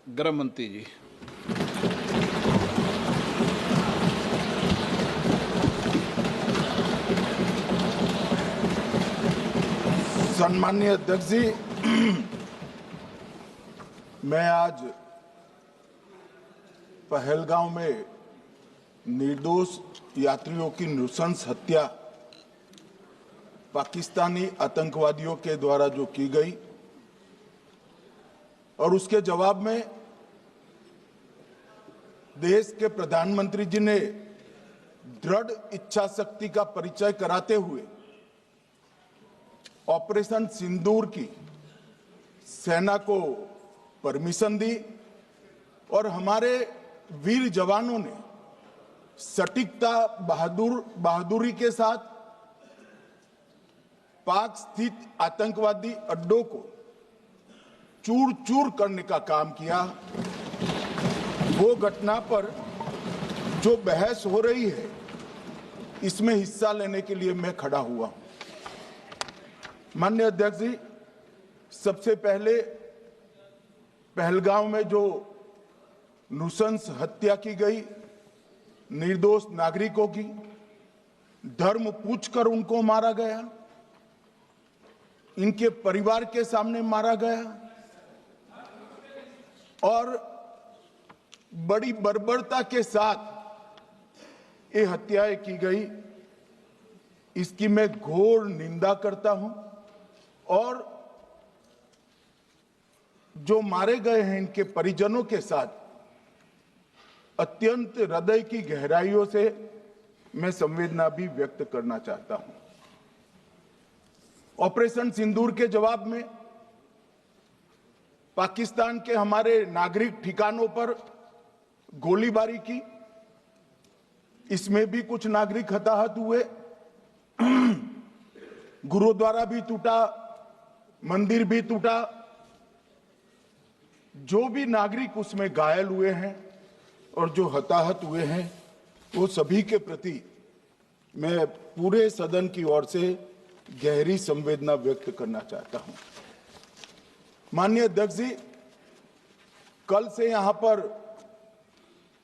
गृह मंत्री जी। सम्माननीय अध्यक्ष जी, मैं आज पहलगांव में निर्दोष यात्रियों की नृशंस हत्या पाकिस्तानी आतंकवादियों के द्वारा जो की गई और उसके जवाब में देश के प्रधानमंत्री जी ने दृढ़ इच्छा शक्ति का परिचय कराते हुए ऑपरेशन सिंदूर की सेना को परमिशन दी और हमारे वीर जवानों ने सटीकता बहादुरी के साथ पाक स्थित आतंकवादी अड्डों को चूर चूर करने का काम किया। वो घटना पर जो बहस हो रही है, इसमें हिस्सा लेने के लिए मैं खड़ा हुआ हूं। माननीय अध्यक्ष जी, सबसे पहले पहलगांव में जो नृशंस हत्या की गई निर्दोष नागरिकों की, धर्म पूछकर उनको मारा गया, इनके परिवार के सामने मारा गया और बड़ी बर्बरता के साथ ये हत्याएं की गई, इसकी मैं घोर निंदा करता हूं और जो मारे गए हैं इनके परिजनों के साथ अत्यंत हृदय की गहराइयों से मैं संवेदना भी व्यक्त करना चाहता हूं। ऑपरेशन सिंदूर के जवाब में पाकिस्तान के हमारे नागरिक ठिकानों पर गोलीबारी की, इसमें भी कुछ नागरिक हताहत हुए, गुरुद्वारा भी टूटा, मंदिर भी टूटा। जो भी नागरिक उसमें घायल हुए हैं और जो हताहत हुए हैं, वो सभी के प्रति मैं पूरे सदन की ओर से गहरी संवेदना व्यक्त करना चाहता हूं। माननीय अध्यक्ष जी, कल से यहां पर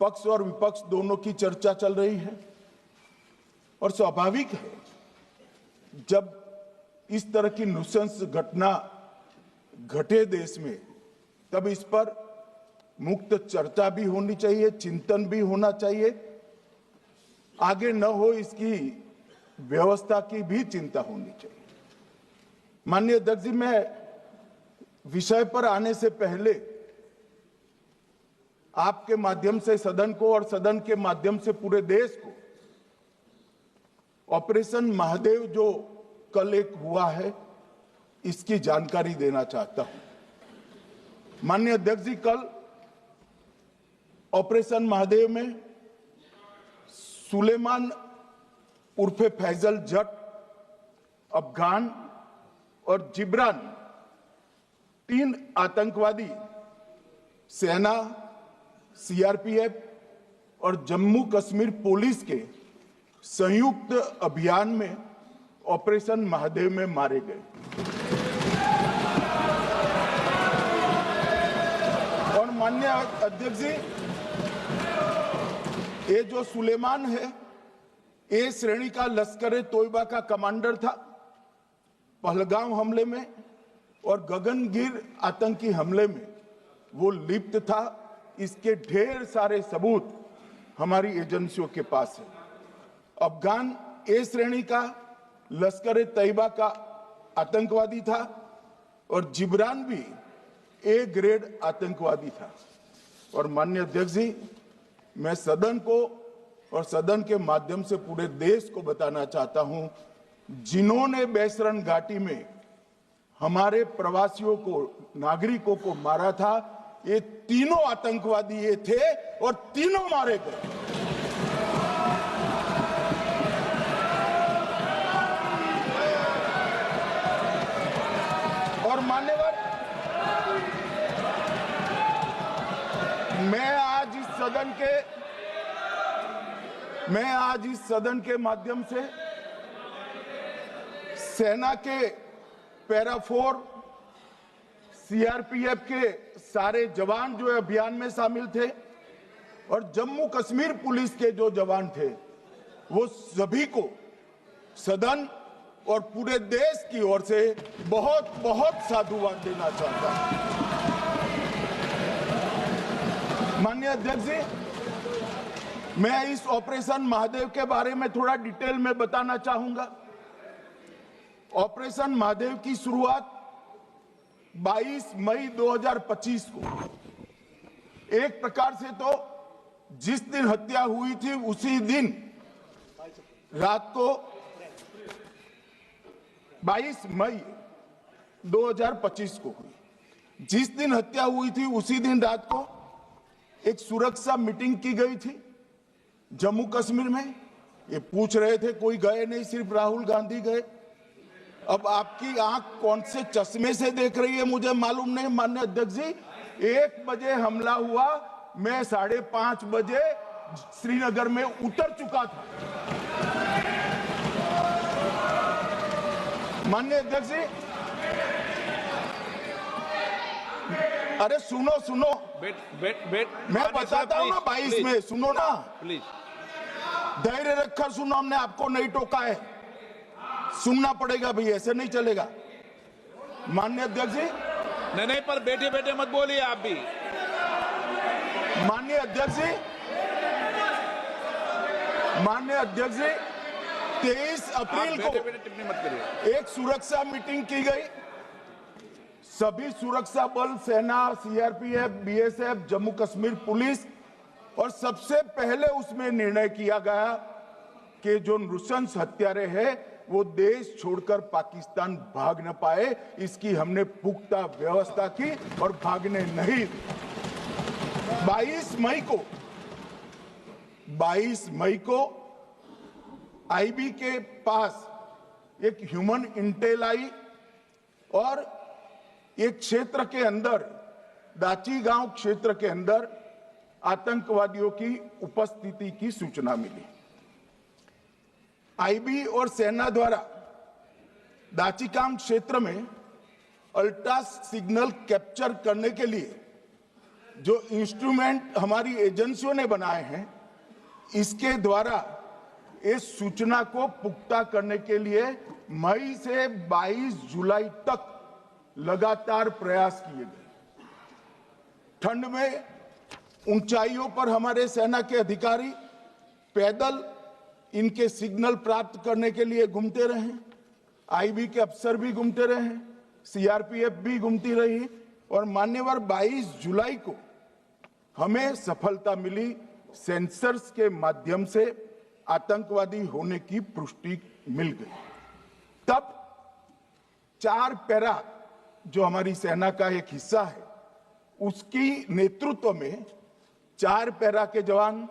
पक्ष और विपक्ष दोनों की चर्चा चल रही है और स्वाभाविक है, जब इस तरह की नृशंस घटना घटे देश में, तब इस पर मुक्त चर्चा भी होनी चाहिए, चिंतन भी होना चाहिए, आगे न हो इसकी व्यवस्था की भी चिंता होनी चाहिए। माननीय अध्यक्ष जी, मैं विषय पर आने से पहले आपके माध्यम से सदन को और सदन के माध्यम से पूरे देश को ऑपरेशन महादेव जो कल एक हुआ है, इसकी जानकारी देना चाहता हूं। माननीय अध्यक्ष जी, कल ऑपरेशन महादेव में सुलेमान उर्फे फैजल जट, अफगान और जिब्रान, 3 आतंकवादी सेना, सीआरपीएफ और जम्मू कश्मीर पुलिस के संयुक्त अभियान में ऑपरेशन महादेव में मारे गए। और माननीय अध्यक्ष जी, ये जो सुलेमान है, ए श्रेणी का लश्कर तोयबा का कमांडर था पहलगाम हमले में, और गगनगिर आतंकी हमले में वो लिप्त था। इसके ढेर सारे सबूत हमारी एजेंसियों के पास है। अफगान ए श्रेणी का लश्कर तैयबा का आतंकवादी था और जिब्रान भी ए ग्रेड आतंकवादी था। और माननीय अध्यक्ष जी, मैं सदन को और सदन के माध्यम से पूरे देश को बताना चाहता हूं, जिन्होंने बैसरन घाटी में हमारे प्रवासियों को, नागरिकों को मारा था, ये तीनों आतंकवादी ये थे और तीनों मारे गए। और मान्यवर, मैं आज इस सदन के माध्यम से सेना के पैरा 4, सीआरपीएफ के सारे जवान जो है अभियान में शामिल थे और जम्मू कश्मीर पुलिस के जो जवान थे वो सभी को सदन और पूरे देश की ओर से बहुत बहुत साधुवाद देना चाहता हूं। माननीय अध्यक्ष जी, मैं इस ऑपरेशन महादेव के बारे में थोड़ा डिटेल में बताना चाहूंगा। ऑपरेशन महादेव की शुरुआत 22 मई 2025 को, एक प्रकार से तो जिस दिन हत्या हुई थी उसी दिन रात को 22 मई 2025 को हुई। जिस दिन हत्या हुई थी उसी दिन रात को एक सुरक्षा मीटिंग की गई थी जम्मू कश्मीर में। ये पूछ रहे थे, कोई गए नहीं, सिर्फ राहुल गांधी गए। अब आपकी आंख कौन से चश्मे से देख रही है मुझे मालूम नहीं माननीय अध्यक्ष जी। 1 बजे हमला हुआ, मैं 5:30 बजे श्रीनगर में उतर चुका था। माननीय अध्यक्ष जी, अरे सुनो सुनो, मैं बताता हूँ ना 22 में, सुनो ना प्लीज, धैर्य रखकर सुनो, हमने आपको नहीं टोका है, सुनना पड़ेगा भाई, ऐसे नहीं चलेगा। माननीय अध्यक्ष जी, नहीं, पर बैठे बैठे मत बोलिए आप भी। माननीय अध्यक्ष जी, 23 अप्रैल को टिप्पणी मत करिए। एक सुरक्षा मीटिंग की गई। सभी सुरक्षा बल, सेना, CRPF, BSF, Jammu Kashmir police, और सबसे पहले उसमें निर्णय किया गया कि जो नृशंस हत्यारे हैं वो देश छोड़कर पाकिस्तान भाग न पाए, इसकी हमने पुख्ता व्यवस्था की और भागने नहीं। 22 मई को आईबी के पास एक ह्यूमन इंटेल आई और एक क्षेत्र के अंदर, दाची गांव क्षेत्र के अंदर आतंकवादियों की उपस्थिति की सूचना मिली। आईबी और सेना द्वारा दाचीकाम क्षेत्र में अल्ट्रा सिग्नल कैप्चर करने के लिए जो इंस्ट्रूमेंट हमारी एजेंसियों ने बनाए हैं, इसके द्वारा इस सूचना को पुख्ता करने के लिए मई से 22 जुलाई तक लगातार प्रयास किए गए। ठंड में ऊंचाइयों पर हमारे सेना के अधिकारी पैदल इनके सिग्नल प्राप्त करने के लिए घूमते रहे, आईबी के अफसर भी घूमते रहे, सीआरपीएफ भी घूमती रही, और मान्यवर 22 जुलाई को हमें सफलता मिली। सेंसर्स के माध्यम से आतंकवादी होने की पुष्टि मिल गई। तब 4 पैरा जो हमारी सेना का एक हिस्सा है, उसकी नेतृत्व में 4 पैरा के जवान,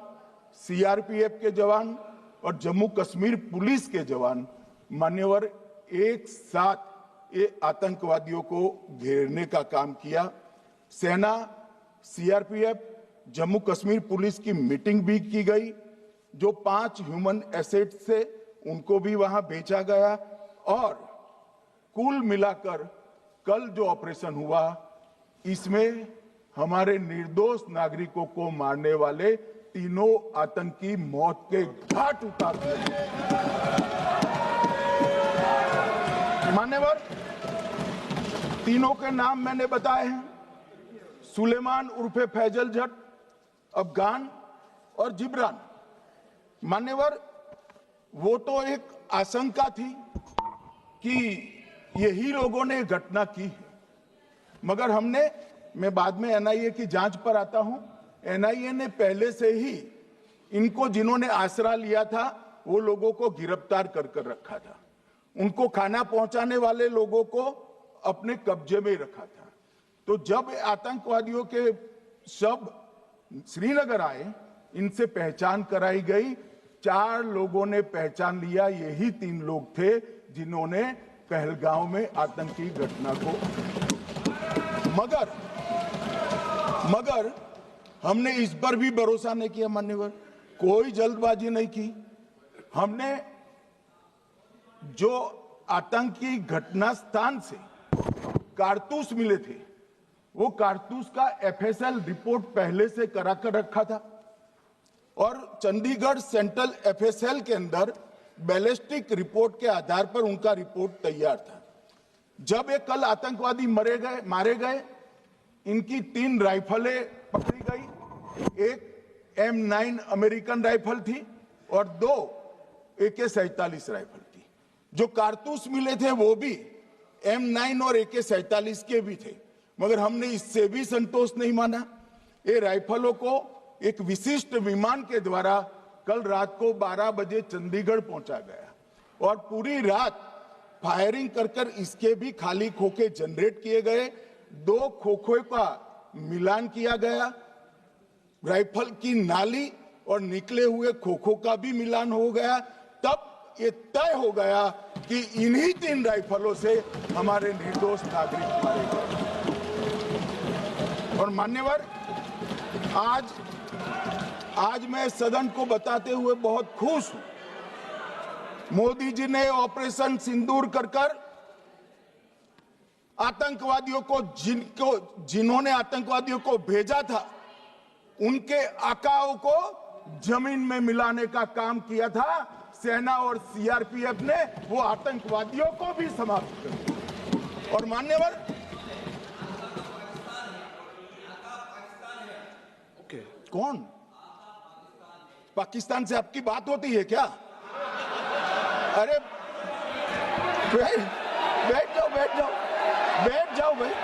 सीआरपीएफ के जवान और जम्मू कश्मीर पुलिस के जवान मान्यवर एक साथ ये आतंकवादियों को घेरने का काम किया। सेना, सीआरपीएफ, जम्मू कश्मीर पुलिस की मीटिंग भी की गई। जो 5 ह्यूमन एसेट्स थे उनको भी वहां भेजा गया, और कुल मिलाकर कल जो ऑपरेशन हुआ, इसमें हमारे निर्दोष नागरिकों को मारने वाले तीनों आतंकी मौत के घाट उतार दिए। मान्यवर, तीनों के नाम मैंने बताए हैं, सुलेमान उर्फे फैजल जट, अफगान और जिब्रान। मान्यवर, वो तो एक आशंका थी कि यही लोगों ने घटना की है, मगर मैं बाद में एनआईए की जांच पर आता हूं, एनआईए ने पहले से ही इनको, जिन्होंने आसरा लिया था, वो लोगों को गिरफ्तार कर रखा था। उनको खाना पहुंचाने वाले लोगों को अपने कब्जे में रखा था। तो जब आतंकवादियों के शव श्रीनगर आए, इनसे पहचान कराई गई। 4 लोगों ने पहचान लिया, यही 3 लोग थे जिन्होंने पहलगांव में आतंकी घटना को, मगर हमने इस पर भी भरोसा नहीं किया मान्यवर, कोई जल्दबाजी नहीं की। हमने जो आतंकी घटना स्थान से कारतूस मिले थे वो कारतूस का एफएसएल रिपोर्ट पहले से करा कर रखा था और चंडीगढ़ सेंट्रल एफएसएल के अंदर बैलिस्टिक रिपोर्ट के आधार पर उनका रिपोर्ट तैयार था। जब ये कल आतंकवादी मारे गए, इनकी 3 राइफलें पकड़ी गई। एक M9 अमेरिकन राइफल थी और 2 AK-47 राइफल थी। जो कारतूस मिले थे वो भी M9 और AK-47 के भी थे, मगर हमने इससे भी संतोष नहीं माना। ये राइफलों को एक विशिष्ट विमान के द्वारा कल रात को 12 बजे चंडीगढ़ पहुंचा गया और पूरी रात फायरिंग कर कर इसके भी खाली खोखे जनरेट किए गए। 2 खोखों का मिलान किया गया, राइफल की नाली और निकले हुए खोखों का भी मिलान हो गया। तब ये तय हो गया कि इन्हीं 3 राइफलों से हमारे निर्दोष नागरिक मारे गए। और मान्यवर, आज मैं सदन को बताते हुए बहुत खुश हूं। मोदी जी ने ऑपरेशन सिंदूर कर आतंकवादियों को जिन्होंने आतंकवादियों को भेजा था, उनके आकाओं को जमीन में मिलाने का काम किया था। सेना और सीआरपीएफ ने वो आतंकवादियों को भी समाप्त कर दिया। और मान्यवर, कौन पाकिस्तान से आपकी बात होती है क्या? अरे बैठ जाओ भाई।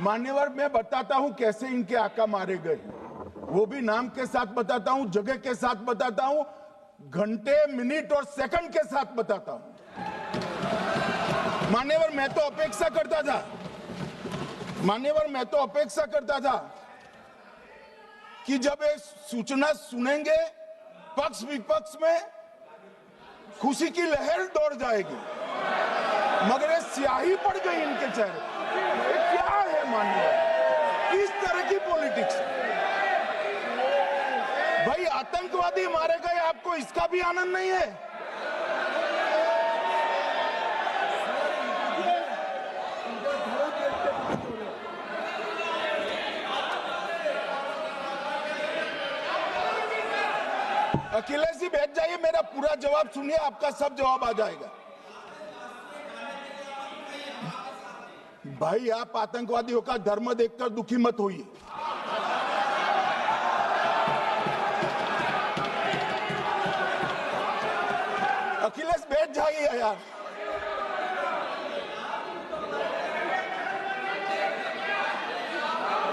मान्यवर, मैं बताता हूं कैसे इनके आका मारे गए, वो भी नाम के साथ बताता हूं, जगह के साथ बताता हूं, घंटे, मिनट और सेकंड के साथ बताता हूं। मान्यवर, मैं तो अपेक्षा करता था कि जब ये सूचना सुनेंगे पक्ष विपक्ष में खुशी की लहर दौड़ जाएगी, मगर ये स्याही पड़ गई इनके चेहरे। ये क्या है मान्यवर, किस तरह की पॉलिटिक्स? भाई आतंकवादी मारे गए, आपको इसका भी आनंद नहीं है? अखिलेश जी बैठ जाइए, मेरा पूरा जवाब सुनिए, आपका सब जवाब आ जाएगा। भाई आप आतंकवादियों का धर्म देखकर दुखी मत होइए। अखिलेश बैठ जाइए यार।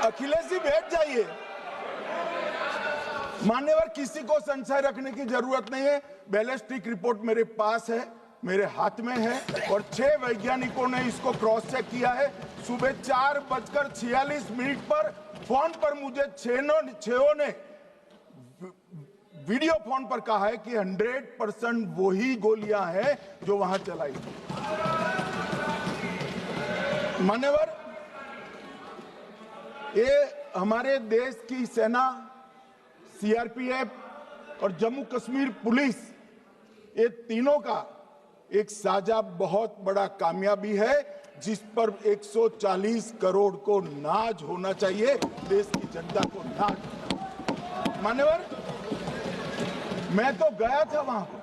अखिलेश जी बैठ जाइए। मान्यवर, किसी को संशय रखने की जरूरत नहीं है। बैलिस्टिक रिपोर्ट मेरे पास है, मेरे हाथ में है और 6 वैज्ञानिकों ने इसको क्रॉस चेक किया है। सुबह 4:46 पर फोन पर मुझे 6 ने वीडियो फोन पर कहा है कि 100% वही गोलियां हैं जो वहां चलाई। मान्यवर, ये हमारे देश की सेना, सीआरपीएफ और जम्मू कश्मीर पुलिस, ये तीनों का एक साझा बहुत बड़ा कामयाबी है, जिस पर 140 करोड़ को नाज होना चाहिए, देश की जनता को नाज। मान्यवर, मैं तो गया था वहां पर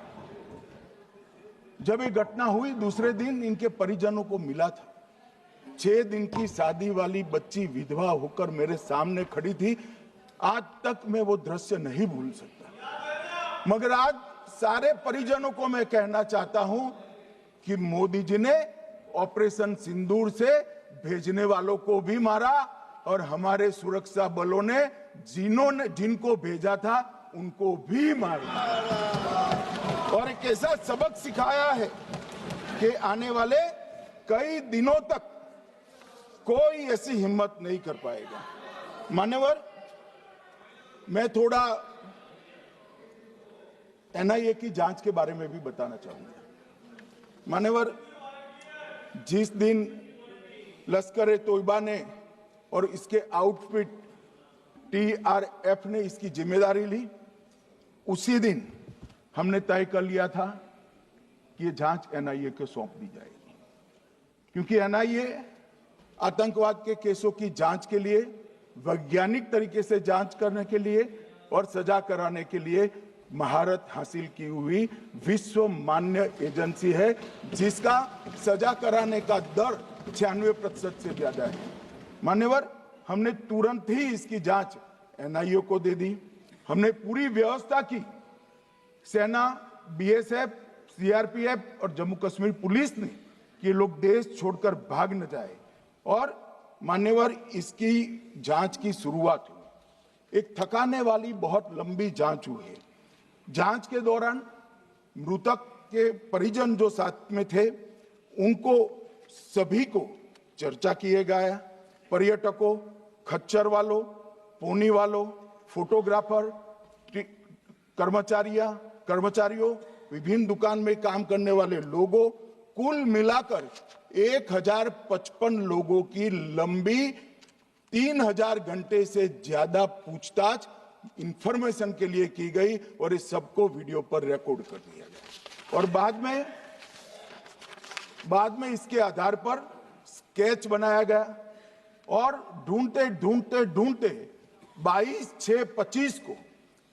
जब ये घटना हुई। दूसरे दिन इनके परिजनों को मिला था। 6 दिन की शादी वाली बच्ची विधवा होकर मेरे सामने खड़ी थी। आज तक मैं वो दृश्य नहीं भूल सकता। मगर आज सारे परिजनों को मैं कहना चाहता हूं कि मोदी जी ने ऑपरेशन सिंदूर से भेजने वालों को भी मारा और हमारे सुरक्षा बलों ने जिनको भेजा था उनको भी मारा और एक ऐसा सबक सिखाया है कि आने वाले कई दिनों तक कोई ऐसी हिम्मत नहीं कर पाएगा। मान्यवर, मैं थोड़ा एनआईए की जांच के बारे में भी बताना चाहूंगा। मान्यवर, जिस दिन लश्कर-ए-तोयबा ने और इसके आउटफिट टीआरएफ ने इसकी जिम्मेदारी ली, उसी दिन हमने तय कर लिया था कि ये जांच एनआईए को सौंप दी जाएगी, क्योंकि एनआईए आतंकवाद के केसों की जांच के लिए, वैज्ञानिक तरीके से जांच करने के लिए और सजा कराने के लिए महारत हासिल की हुई विश्व मान्य एजेंसी है, जिसका सजा कराने का दर 96% से ज्यादा है। मान्यवर, हमने तुरंत ही इसकी जांच एनआईए को दे दी। हमने पूरी व्यवस्था की, सेना, बीएसएफ, सीआरपीएफ और जम्मू कश्मीर पुलिस ने कि लोग देश छोड़कर भाग न जाए। और मान्यवर, इसकी जांच की शुरुआत हुई। एक थकाने वाली बहुत लंबी जांच हुई है। जांच के दौरान मृतक के परिजन जो साथ में थे, उनको सभी को चर्चा किए गया। पर्यटकों, खच्चर वालों, पोनी वालों, फोटोग्राफर, कर्मचारियों, विभिन्न दुकान में काम करने वाले लोगों, कुल मिलाकर 1055 लोगों की लंबी 3000 घंटे से ज्यादा पूछताछ इंफॉर्मेशन के लिए की गई और इस सबको वीडियो पर रिकॉर्ड कर दिया गया। और बाद में इसके आधार पर स्केच बनाया गया और ढूंढते 22/6/25 को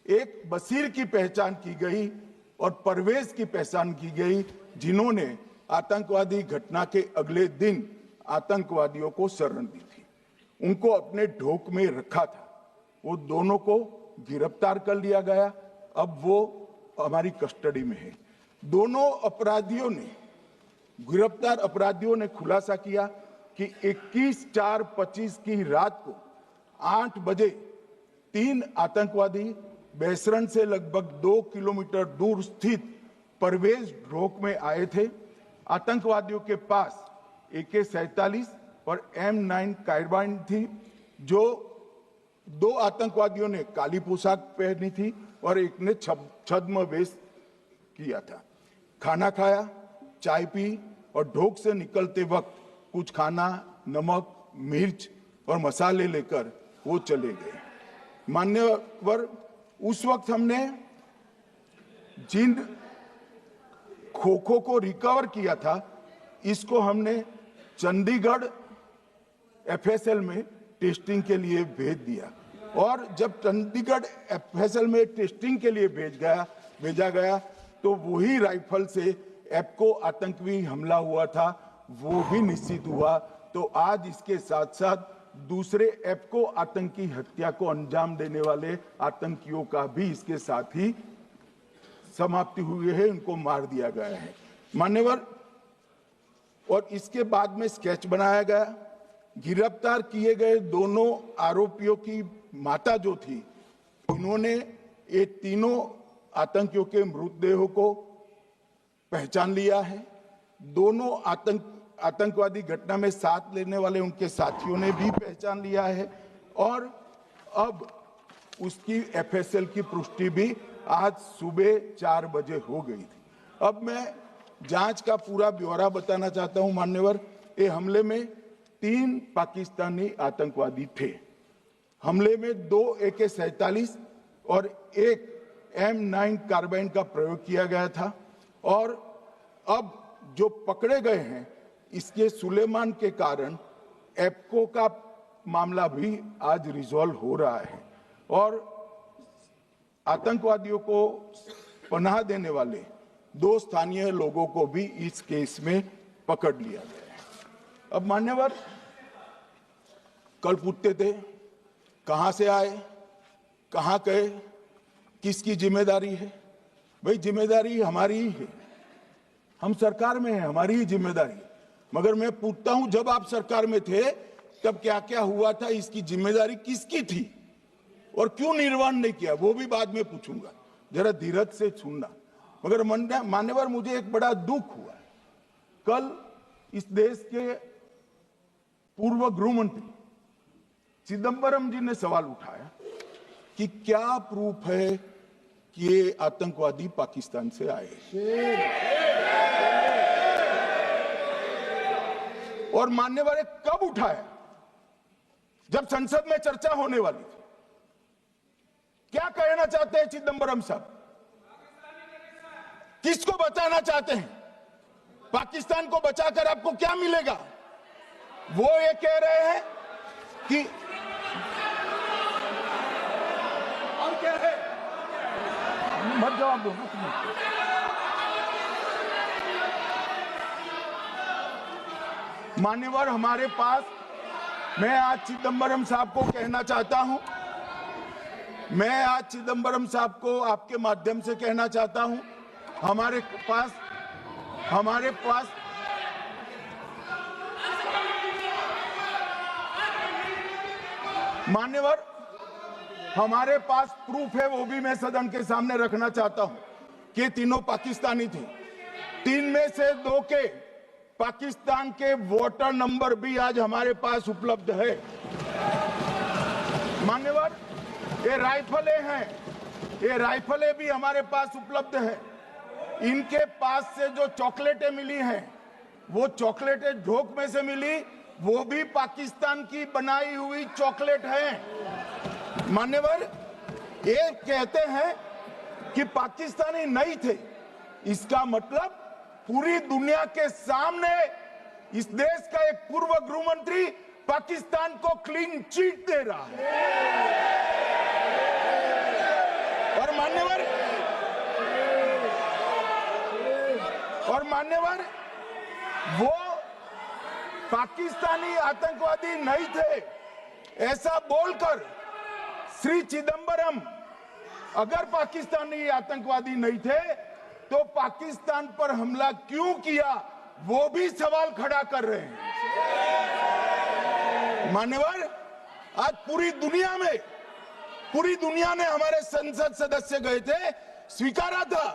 एक बशीर की पहचान की गई और परवेज की पहचान की गई, जिन्होंने आतंकवादी घटना के अगले दिन आतंकवादियों को शरण दी थी। उनको अपने ढोक में रखा था। वो दोनों को गिरफ्तार कर लिया गया। अब वो हमारी कस्टडी में है। दोनों गिरफ्तार अपराधियों ने खुलासा किया कि 21/4/25 की रात को 8 बजे 3 आतंकवादी बेसरन से लगभग 2 किलोमीटर दूर स्थित परवेज ढोक में आए थे। आतंकवादियों के पास AK-47 और M9 कार्बाइन थी। जो 2 आतंकवादियों ने काली पोशाक पहनी थी और एक ने छद्म वेश किया था। खाना खाया, चाय पी और ढोक से निकलते वक्त कुछ खाना, नमक, मिर्च और मसाले लेकर वो चले गए। मान्यवर, उस वक्त हमने जिन खोखों को रिकवर किया था, इसको हमने चंडीगढ़ FSL में टेस्टिंग के लिए भेज दिया। और जब चंडीगढ़ FSL में टेस्टिंग के लिए भेजा गया तो वही राइफल से एपको आतंकी हमला हुआ था, वो भी निश्चित हुआ। तो आज इसके साथ साथ दूसरे एपको आतंकी हत्या को अंजाम देने वाले आतंकियों का भी इसके साथ ही समाप्ति हुई है, उनको मार दिया गया है। मान्यवर, और इसके बाद में स्केच बनाया गया। गिरफ्तार किए गए दोनों आरोपियों की माता जो थी, इन्होंने ये तीनों आतंकियों के मृतदेहों को पहचान लिया है। दोनों आतंकवादी घटना में साथ लेने वाले उनके साथियों ने भी पहचान लिया है और अब उसकी FSL की पुष्टि भी आज सुबह 4 बजे हो गई थी। अब मैं जांच का पूरा ब्यौरा बताना चाहता हूं। मान्यवर, ये हमले में 3 पाकिस्तानी आतंकवादी थे। हमले में 2 AK-47 और 1 M9 कार्बाइन का प्रयोग किया गया था और अब जो पकड़े गए हैं, इसके सुलेमान के कारण एपको का मामला भी आज रिजॉल्व हो रहा है और आतंकवादियों को पनाह देने वाले 2 स्थानीय लोगों को भी इस केस में पकड़ लिया गया है। अब मान्यवर, कल पूछते थे कहां से आए, कहां गए, किसकी जिम्मेदारी है। भाई, जिम्मेदारी हमारी ही है। हम सरकार में हैं, हमारी ही जिम्मेदारी। मगर मैं पूछता हूं, जब आप सरकार में थे तब क्या क्या हुआ था, इसकी जिम्मेदारी किसकी थी और क्यों निर्वहन नहीं किया, वो भी बाद में पूछूंगा। जरा धीरज से सुनना। मगर मान्यवर, मुझे एक बड़ा दुख हुआ। कल इस देश के पूर्व गृह मंत्री चिदंबरम जी ने सवाल उठाया कि क्या प्रूफ है कि ये आतंकवादी पाकिस्तान से आए और मान्यवर कब उठाया? जब संसद में चर्चा होने वाली थी। क्या कहना चाहते हैं चिदंबरम साहब? किसको बचाना चाहते हैं? पाकिस्तान को बचाकर आपको क्या मिलेगा? वो ये कह रहे हैं कि और क्या है? मत जवाब दो। मान्यवर हमारे पास, मैं आज चिदंबरम साहब को कहना चाहता हूं, मैं आज चिदंबरम साहब को आपके माध्यम से कहना चाहता हूं, हमारे पास मान्यवर हमारे पास प्रूफ है, वो भी मैं सदन के सामने रखना चाहता हूं कि तीनों पाकिस्तानी थे। 3 में से 2 के पाकिस्तान के वोटर नंबर भी आज हमारे पास उपलब्ध है। मान्यवर ये राइफलें हैं, ये राइफलें भी हमारे पास उपलब्ध है। इनके पास से जो चॉकलेटें मिली हैं, वो चॉकलेटें ढोक में से मिली, वो भी पाकिस्तान की बनाई हुई चॉकलेट है। मान्यवर ये कहते हैं कि पाकिस्तानी नहीं थे, इसका मतलब पूरी दुनिया के सामने इस देश का एक पूर्व गृह मंत्री पाकिस्तान को क्लीन चिट दे रहा है। और मान्यवर वो पाकिस्तानी आतंकवादी नहीं थे ऐसा बोलकर श्री चिदंबरम अगर पाकिस्तानी आतंकवादी नहीं थे तो पाकिस्तान पर हमला क्यों किया, वो भी सवाल खड़ा कर रहे हैं। मान्यवर आज पूरी दुनिया ने हमारे संसद सदस्य गए थे, स्वीकारा था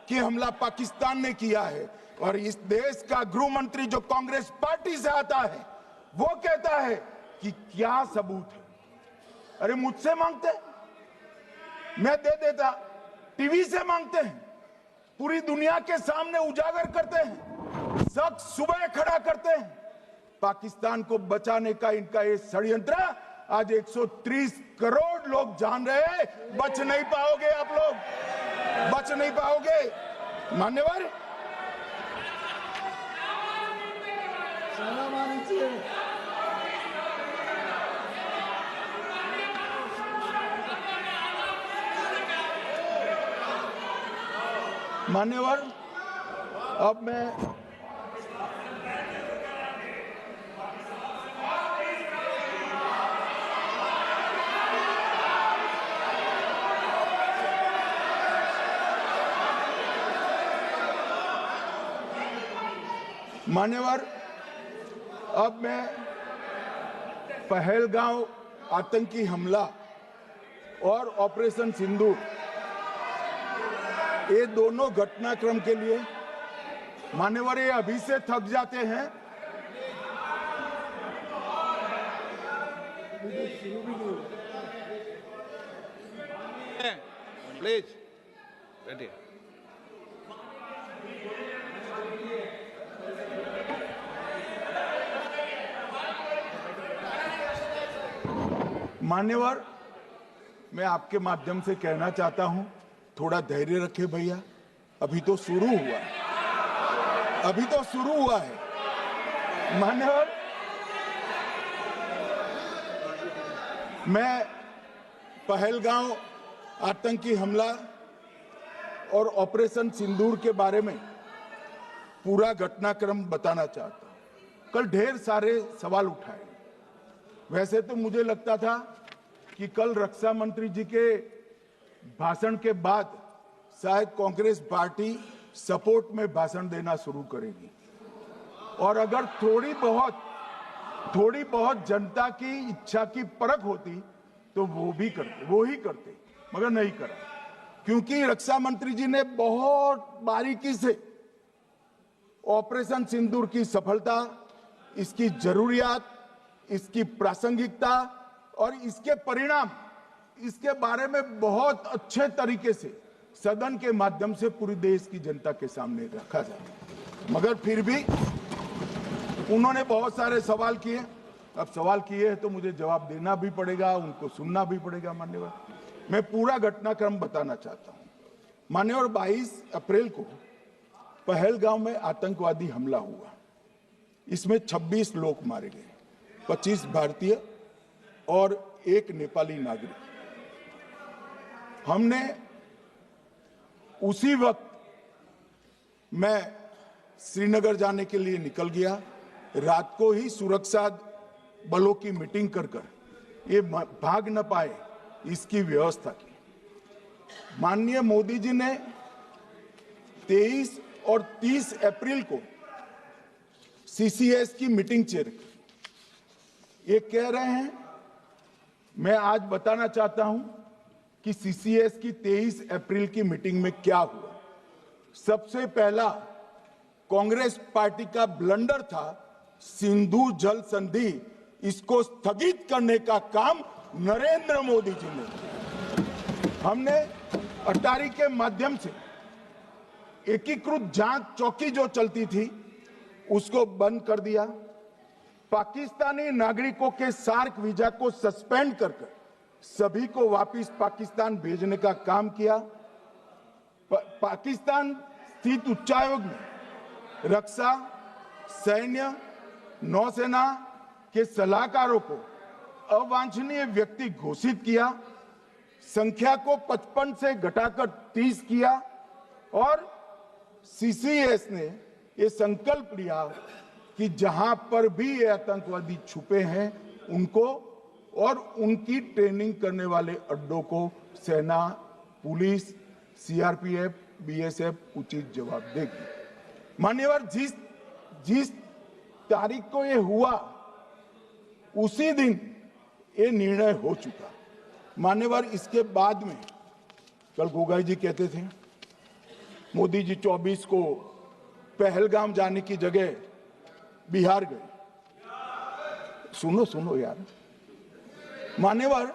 कि हमला पाकिस्तान ने किया है। और इस देश का गृह मंत्री जो कांग्रेस पार्टी से आता है, वो कहता है कि क्या सबूत है। अरे मुझसे मांगते, मैं दे देता। टीवी से मांगते हैं, पूरी दुनिया के सामने उजागर करते हैं, शख्स सुबह खड़ा करते हैं। पाकिस्तान को बचाने का इनका ये षड्यंत्र आज 130 करोड़ लोग जान रहे हैं। बच नहीं पाओगे आप लोग, बच नहीं पाओगे। मान्यवर मान्यवर अब मैं पहलगांव आतंकी हमला और ऑपरेशन सिंदूर, ये दोनों घटनाक्रम के लिए मान्यवर ये अभी से थक जाते हैं। प्लीज बैठिए। मान्यवर मैं आपके माध्यम से कहना चाहता हूं, थोड़ा धैर्य रखे भैया, अभी तो शुरू हुआ है, अभी तो शुरू हुआ है। मान्यवर मैं पहलगांव आतंकी हमला और ऑपरेशन सिंदूर के बारे में पूरा घटनाक्रम बताना चाहता हूं। कल ढेर सारे सवाल उठाए। वैसे तो मुझे लगता था कि कल रक्षा मंत्री जी के भाषण के बाद शायद कांग्रेस पार्टी सपोर्ट में भाषण देना शुरू करेगी और अगर थोड़ी बहुत जनता की इच्छा की परख होती तो वो ही करते, मगर नहीं करा, क्योंकि रक्षा मंत्री जी ने बहुत बारीकी से ऑपरेशन सिंदूर की सफलता, इसकी जरूरियात, इसकी प्रासंगिकता और इसके परिणाम, इसके बारे में बहुत अच्छे तरीके से सदन के माध्यम से पूरी देश की जनता के सामने रखा जाए। मगर फिर भी उन्होंने बहुत सारे सवाल किए। अब सवाल किए हैं तो मुझे जवाब देना भी पड़ेगा, उनको सुनना भी पड़ेगा। मान्यवर, मैं पूरा घटनाक्रम बताना चाहता हूं। मान्यवर, 22 अप्रैल को पहलगांव में आतंकवादी हमला हुआ। इसमें 26 लोग मारे गए, 25 भारतीय और 1 नेपाली नागरिक। हमने उसी वक्त मैं श्रीनगर जाने के लिए निकल गया। रात को ही सुरक्षा बलों की मीटिंग कर ये भाग न पाए इसकी व्यवस्था की। माननीय मोदी जी ने 23 और 30 अप्रैल को सीसीएस की मीटिंग चेयर की। ये कह रहे हैं, मैं आज बताना चाहता हूं कि सीसीएस की 23 अप्रैल की मीटिंग में क्या हुआ। सबसे पहला कांग्रेस पार्टी का ब्लंडर था सिंधु जल संधि, इसको स्थगित करने का काम नरेंद्र मोदी जी ने किया। हमने अटारी के माध्यम से एकीकृत जांच चौकी जो चलती थी उसको बंद कर दिया। पाकिस्तानी नागरिकों के सार्क वीजा को सस्पेंड कर सभी को वापस पाकिस्तान भेजने का काम किया। पाकिस्तान स्थित उच्चायोग ने रक्षा, सैन्य, नौसेना के सलाहकारों को अवांछनीय व्यक्ति घोषित किया। संख्या को 55 से घटाकर 30 किया और सीसीएस ने ये संकल्प लिया कि जहां पर भी ये आतंकवादी छुपे हैं उनको और उनकी ट्रेनिंग करने वाले अड्डों को सेना, पुलिस, सीआरपीएफ, बीएसएफ उचित जवाब देगी। मान्यवर, जिस तारीख को ये हुआ उसी दिन ये निर्णय हो चुका। मान्यवर, इसके बाद में कल गोगाई जी कहते थे मोदी जी 24 को पहलगाम जाने की जगह बिहार गए। सुनो यार। मान्यवर,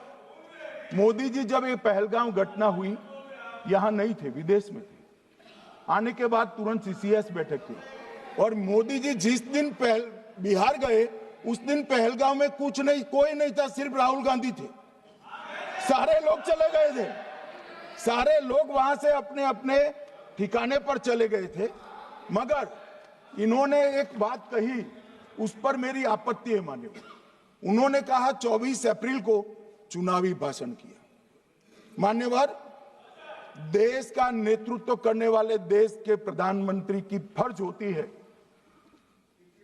मोदी जी जब ये पहलगाम घटना हुई यहां नहीं थे, विदेश में थे। आने के बाद तुरंत सीसीएस बैठक की और मोदी जी जिस दिन बिहार गए उस दिन पहलगाम में कुछ नहीं, कोई नहीं था, सिर्फ राहुल गांधी थे। सारे लोग चले गए थे, सारे लोग वहां से अपने अपने ठिकाने पर चले गए थे। मगर इन्होंने एक बात कही, उस पर मेरी आपत्ति है। मान्यवर, उन्होंने कहा 24 अप्रैल को चुनावी भाषण किया। मान्यवर, देश का नेतृत्व करने वाले देश के प्रधानमंत्री की फर्ज होती है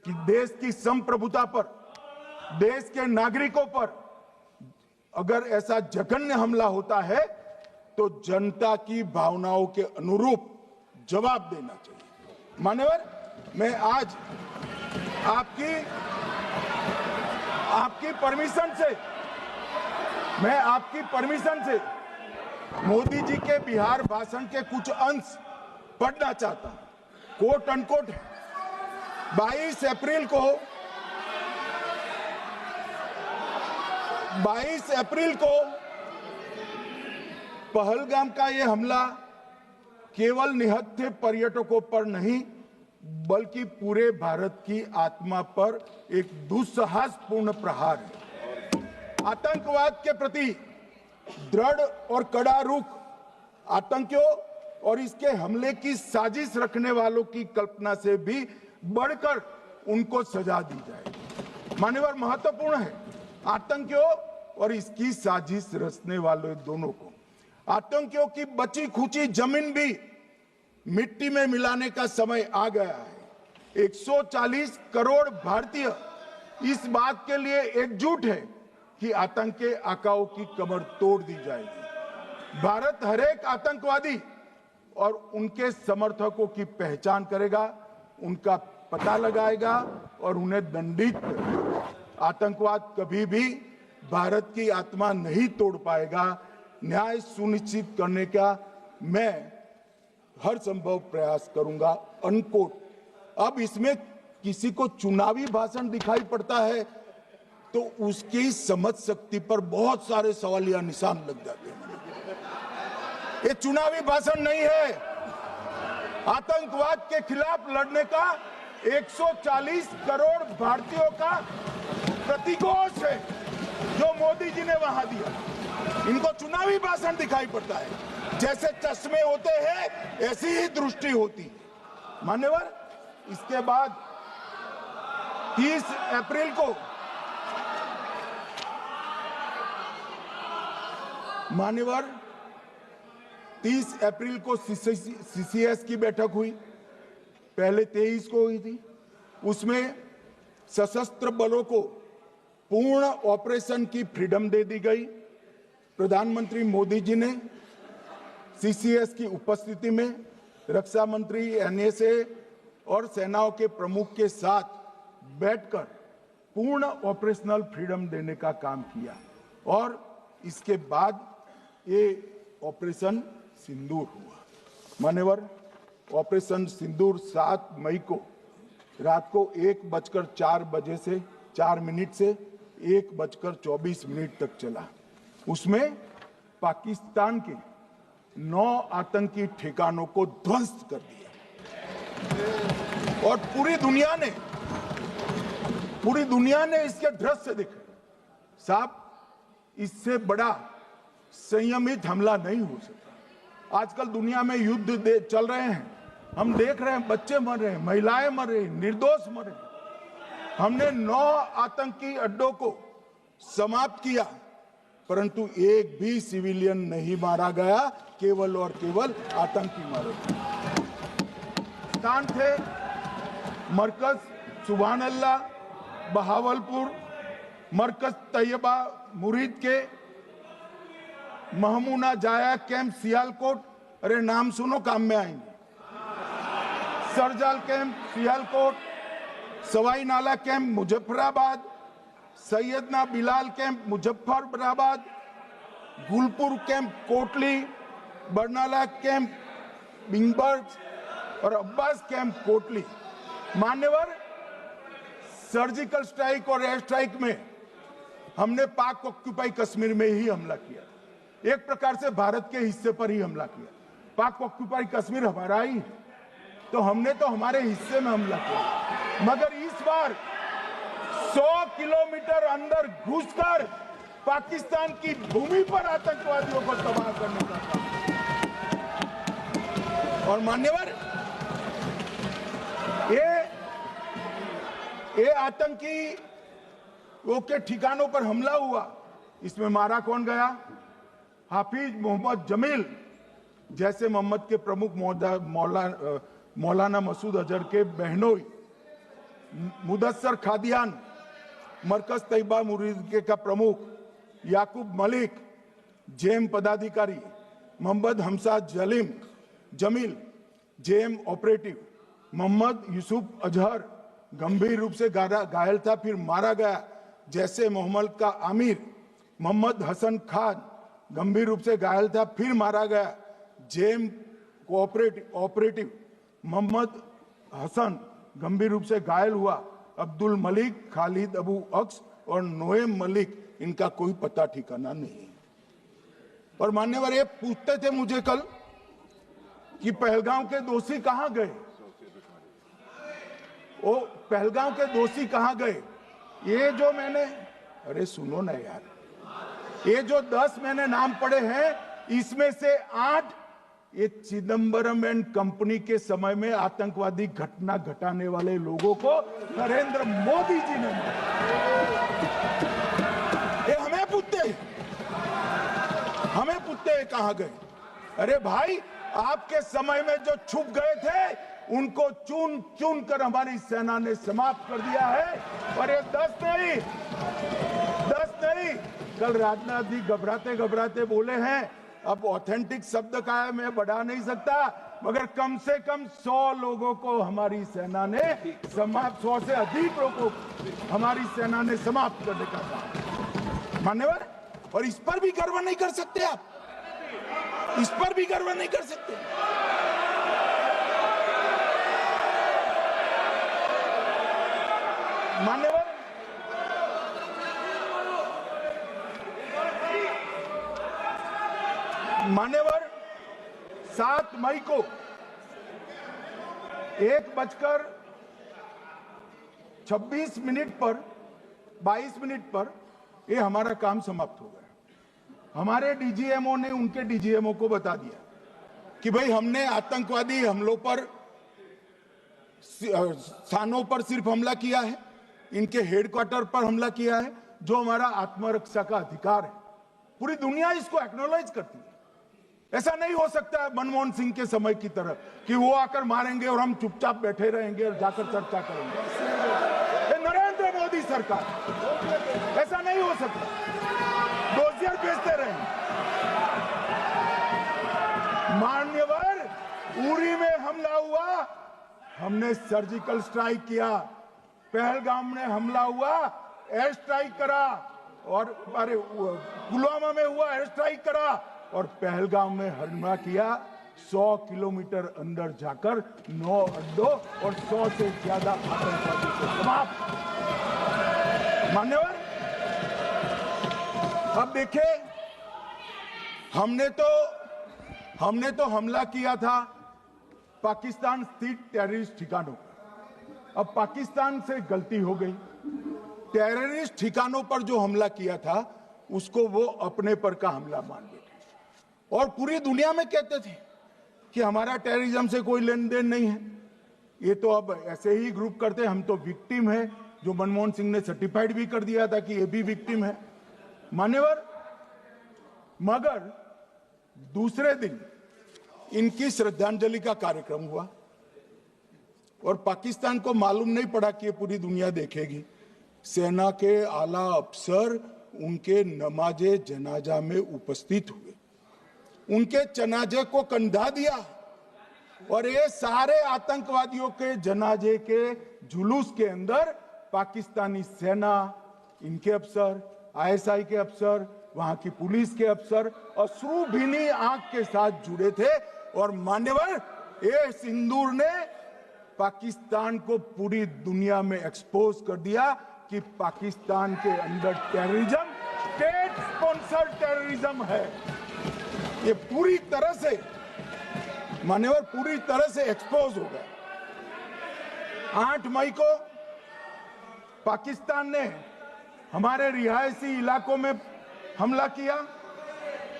कि देश की संप्रभुता पर, देश के नागरिकों पर अगर ऐसा जघन्य हमला होता है तो जनता की भावनाओं के अनुरूप जवाब देना चाहिए। मान्यवर, मैं आज आपकी परमिशन से मोदी जी के बिहार भाषण के कुछ अंश पढ़ना चाहता हूं। कोट अनकोट 22 अप्रैल को पहलगाम का यह हमला केवल निहत्थे पर्यटकों पर नहीं बल्कि पूरे भारत की आत्मा पर एक दुस्साहसपूर्ण प्रहार है। आतंकवाद के प्रति दृढ़ और कड़ा रुख, आतंकियों और इसके हमले की साजिश रखने वालों की कल्पना से भी बढ़कर उनको सजा दी जाए। मान्यवर, महत्वपूर्ण है आतंकियों और इसकी साजिश रचने वाले दोनों को। आतंकियों की बची खुची जमीन भी मिट्टी में मिलाने का समय आ गया है। 140 करोड़ भारतीय इस बात के लिए एकजुट है कि आतंक के आकाओं की कमर तोड़ दी जाएगी। भारत हरेक आतंकवादी और उनके समर्थकों की पहचान करेगा, उनका पता लगाएगा और उन्हें दंडित करेगा। आतंकवाद कभी भी भारत की आत्मा नहीं तोड़ पाएगा। न्याय सुनिश्चित करने का मैं हर संभव प्रयास करूंगा। अनकोट। अब इसमें किसी को चुनावी भाषण दिखाई पड़ता है तो उसकी समझ शक्ति पर बहुत सारे सवालिया निशान लग जाते हैं। ये चुनावी भाषण नहीं है। आतंकवाद के खिलाफ लड़ने का 140 करोड़ भारतीयों का प्रतिघोष है जो मोदी जी ने वहां दिया। इनको चुनावी भाषण दिखाई पड़ता है। जैसे चश्मे होते हैं ऐसी ही दृष्टि होती। मान्यवर, इसके बाद 30 अप्रैल को मान्यवर 30 अप्रैल को सीसीएस की बैठक हुई। पहले 23 को हुई थी। उसमें सशस्त्र बलों को पूर्ण ऑपरेशन की फ्रीडम दे दी गई। प्रधानमंत्री मोदी जी ने सीसीएस की उपस्थिति में रक्षा मंत्री, एनएसए और सेनाओं के प्रमुख के साथ बैठकर पूर्ण ऑपरेशनल फ्रीडम देने का काम किया और इसके बाद ये ऑपरेशन सिंदूर हुआ। मान्यवर, ऑपरेशन सिंदूर 7 मई को रात को 1:04 से 4 मिनट से 1:24 तक चला। उसमें पाकिस्तान के 9 आतंकी ठिकानों को ध्वस्त कर दिया और पूरी दुनिया ने इसके दृश्य देखे। साहब, इससे बड़ा संयमित हमला नहीं हो सकता। आजकल दुनिया में युद्ध चल रहे हैं, हम देख रहे हैं, बच्चे मर रहे हैं, महिलाएं मर रही, निर्दोष मर रहे। हमने 9 आतंकी अड्डों को समाप्त किया, परंतु एक भी सिविलियन नहीं मारा गया, केवल और केवल आतंकी मारे गए। स्थान थे मरकज सुभान अल्लाह बहावलपुर, मरकज तैयबा मुरीद के, महमूना जाया कैंप सियालकोट, अरे नाम सुनो काम में आएंगे, सरजाल camp Sialkot, Sawai Nala camp Muzaffarabad, Syedna Bilal camp Muzaffarabad, Gulpur camp Kotli, Barnala camp बिंगबर्ग और अब्बास कैंप कोटली। मान्यवर, सर्जिकल स्ट्राइक और एयर स्ट्राइक में हमने पाक ऑक्यूपाई कश्मीर में ही हमला किया। एक प्रकार से भारत के हिस्से पर ही हमला किया। पाक ऑक्यूपाई कश्मीर हमारा ही है, तो हमने तो हमारे हिस्से में हमला किया। मगर इस बार 100 किलोमीटर अंदर घुसकर पाकिस्तान की भूमि पर आतंकवादियों को तबाह करने का काम। और मान्यवर, ये आतंकी वो के ठिकानों पर हमला हुआ, इसमें मारा कौन गया? हाफिज मोहम्मद जमील जैसे मोहम्मद के प्रमुख मौलाना मसूद अजहर के बहनोई, मुदस्सर खादियान मरकज तैयबा मुरीद का प्रमुख, याकूब मलिक जेएम पदाधिकारी, मोहम्मद हमसा जमील जेएम ऑपरेटिव, मोहम्मद यूसुफ अजहर गंभीर रूप से घायल था, फिर मारा गया। जैसे मोहम्मद का आमिर मोहम्मद हसन खान गंभीर रूप से घायल था, फिर मारा गया। जेएम ऑपरेटिव मोहम्मद हसन गंभीर रूप से घायल हुआ। अब्दुल मलिक, खालिद अबू अक्स और नोएम मलिक, इनका कोई पता ठिकाना नहीं। और मान्यवर, ये पूछते थे मुझे कल कि पहलगांव के दोषी कहां गए? वो पहलगांव के दोषी कहां गए? ये जो मैंने, अरे सुनो ना यार, ये जो 10 मैंने नाम पढ़े हैं, इसमें से 8 ये चिदंबरम एंड कंपनी के समय में आतंकवादी घटना घटाने वाले लोगों को नरेंद्र मोदी जी ने मारा। ये हमें पूछते हैं कहां गए? अरे भाई, आपके समय में जो छुप गए थे उनको चुन चुन कर हमारी सेना ने समाप्त कर दिया है। और ये 10 नहीं, कल राजनाथ जी घबराते बोले हैं। अब ऑथेंटिक शब्द का है, मैं बढ़ा नहीं सकता, मगर कम से कम 100 लोगों को हमारी सेना ने समाप्त, 100 से अधिक लोगों को हमारी सेना ने समाप्त करने का काम। मान्यवर, और इस पर भी गर्व नहीं कर सकते आप? इस पर भी गर्व नहीं कर सकते? मान्यवर, 7 मई को 1:26 पर 22 मिनट पर ये हमारा काम समाप्त हो गया। हमारे डीजीएमओ ने उनके डीजीएमओ को बता दिया कि भाई हमने आतंकवादी हमलों पर स्थानों पर सिर्फ हमला किया है, इनके हेडक्वार्टर पर हमला किया है, जो हमारा आत्मरक्षा का अधिकार है। पूरी दुनिया इसको एक्नॉलेज करती है। ऐसा नहीं हो सकता है मनमोहन सिंह के समय की तरह कि वो आकर मारेंगे और हम चुपचाप बैठे रहेंगे और जाकर चर्चा करेंगे। ये नरेंद्र मोदी सरकार, ऐसा नहीं हो सकता। डोजियर भेजते रहेंगे। मान्यवर, उरी में हमला हुआ, हमने सर्जिकल स्ट्राइक किया। पहलगाम में हमला हुआ, एयर स्ट्राइक करा, और अरे पुलवामा में हुआ, एयर स्ट्राइक करा, और पहलगाम में हमला किया। 100 किलोमीटर अंदर जाकर 9 अड्डों और 100 से ज्यादा आतंकवादी को समाप्त। मान्यवर, अब देखिए, हमने तो हमला किया था पाकिस्तान स्थित टेररिस्ट ठिकानों पर। अब पाकिस्तान से गलती हो गई। टेररिस्ट ठिकानों पर जो हमला किया था उसको वो अपने पर का हमला मान बैठे, और पूरी दुनिया में कहते थे कि हमारा टेररिज्म से कोई लेन देन नहीं है। ये तो अब ऐसे ही ग्रुप करते, हम तो विक्टिम है, जो मनमोहन सिंह ने सर्टिफाइड भी कर दिया था कि ये भी विक्टिम है। मान्यवर, मगर दूसरे दिन इनकी श्रद्धांजलि का कार्यक्रम हुआ और पाकिस्तान को मालूम नहीं पड़ा कि ये पूरी दुनिया देखेगी। सेना के आला अफसर उनके नमाजे जनाजा में उपस्थित हुए, उनके जनाजे को कंधा दिया, और ये सारे आतंकवादियों के जनाजे के जुलूस के अंदर पाकिस्तानी सेना, इनके अफसर, आईएसआई के अफसर, वहां की पुलिस के अफसर अश्रु भीनी आंख के साथ जुड़े थे। और मान्यवर, ये सिंदूर ने पाकिस्तान को पूरी दुनिया में एक्सपोज कर दिया कि पाकिस्तान के अंदर टेररिज्म स्टेट स्पॉन्सर्ड टेररिज्म है। ये पूरी तरह से, मान्यवर, पूरी तरह से एक्सपोज हो गया। 8 मई को पाकिस्तान ने हमारे रिहायशी इलाकों में हमला किया,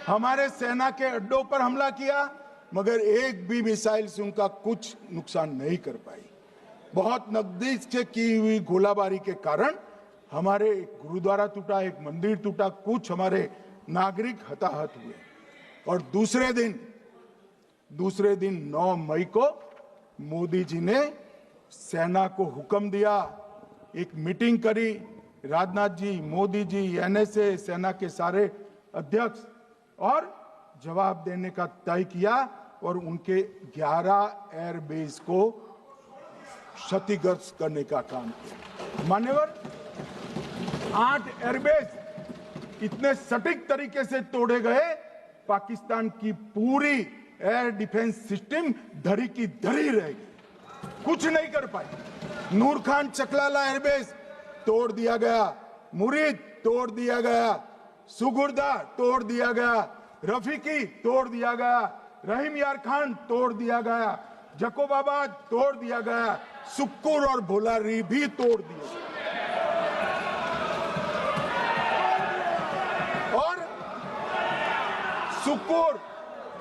हमारे सेना के अड्डों पर हमला किया, मगर एक भी मिसाइल से उनका कुछ नुकसान नहीं कर पाई। बहुत नजदीक से की हुई गोलाबारी के कारण हमारे एक गुरुद्वारा टूटा, एक मंदिर टूटा, कुछ हमारे नागरिक हताहत हुए। और दूसरे दिन 9 मई को मोदी जी ने सेना को हुक्म दिया, एक मीटिंग करी, राजनाथ जी, मोदी जी, एनएसए, सेना के सारे अध्यक्ष, और जवाब देने का तय किया और उनके 11 एयरबेस को क्षतिग्रस्त करने का काम किया। मान्यवर, 8 एयरबेस इतने सटीक तरीके से तोड़े गए, पाकिस्तान की पूरी एयर डिफेंस सिस्टम धरी की धरी रह गई, कुछ नहीं कर पाई। नूर खान चकलाला एयरबेस तोड़ दिया गया, मुरीद तोड़ दिया गया, सुगुर्दा तोड़ दिया गया, रफीकी तोड़ दिया गया, रहीम यार खान तोड़ दिया गया, जकोबाबाद तोड़ दिया गया, सुक्कुर और भोलारी भी तोड़ दिया। और सुक्कुर,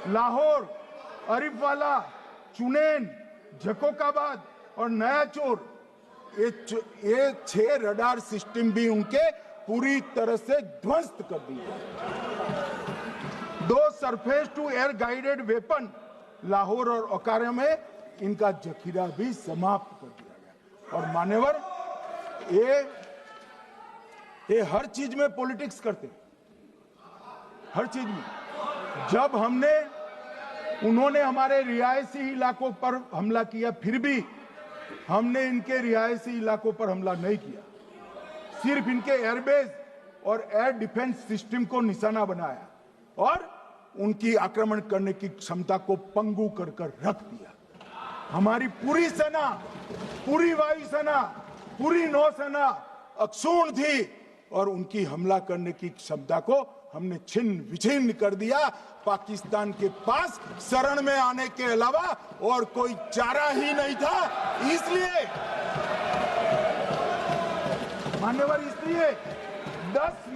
लाहौर, अरिफवाला, चुनेन, जकोकाबाद और नया चोर, ये 6 रडार सिस्टम भी उनके पूरी तरह से ध्वस्त कर दिए। 2 surface to air guided weapon Lahore और ओकारा में इनका जखीरा भी समाप्त कर दिया गया। और मान्यवर, ये हर चीज में पॉलिटिक्स करते हैं, हर चीज में। जब उन्होंने हमारे रिहायशी इलाकों पर हमला किया, फिर भी हमने इनके रिहायशी इलाकों पर हमला नहीं किया, सिर्फ इनके एयरबेस और एयर डिफेंस सिस्टम को निशाना बनाया और उनकी आक्रमण करने की क्षमता को पंगु कर रख दिया। हमारी पूरी सेना, पूरी वायुसेना, पूरी नौसेना अक्षुण्ण थी और उनकी हमला करने की क्षमता को हमने छिन्न विछिन्न कर दिया। पाकिस्तान के पास शरण में आने के अलावा और कोई चारा ही नहीं था। इसलिए मान्यवर, इसलिए 10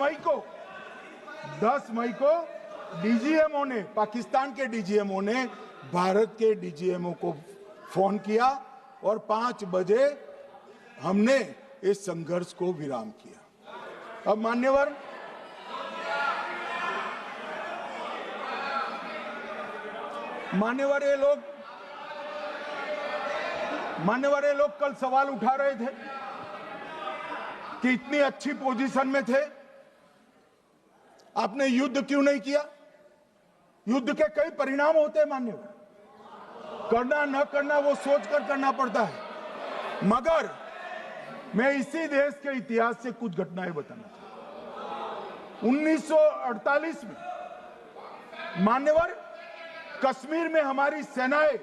मई को डीजीएमओ ने, पाकिस्तान के डीजीएमओ ने भारत के डीजीएमओ को फोन किया और 5 बजे हमने इस संघर्ष को विराम किया। अब मान्यवर, ये लोग कल सवाल उठा रहे थे कि इतनी अच्छी पोजीशन में थे, आपने युद्ध क्यों नहीं किया? युद्ध के कई परिणाम होते हैं मान्यवर, करना न करना वो सोचकर करना पड़ता है। मगर मैं इसी देश के इतिहास से कुछ घटनाएं बताना चाहता हूं। 1948 में मान्यवर, कश्मीर में हमारी सेनाएं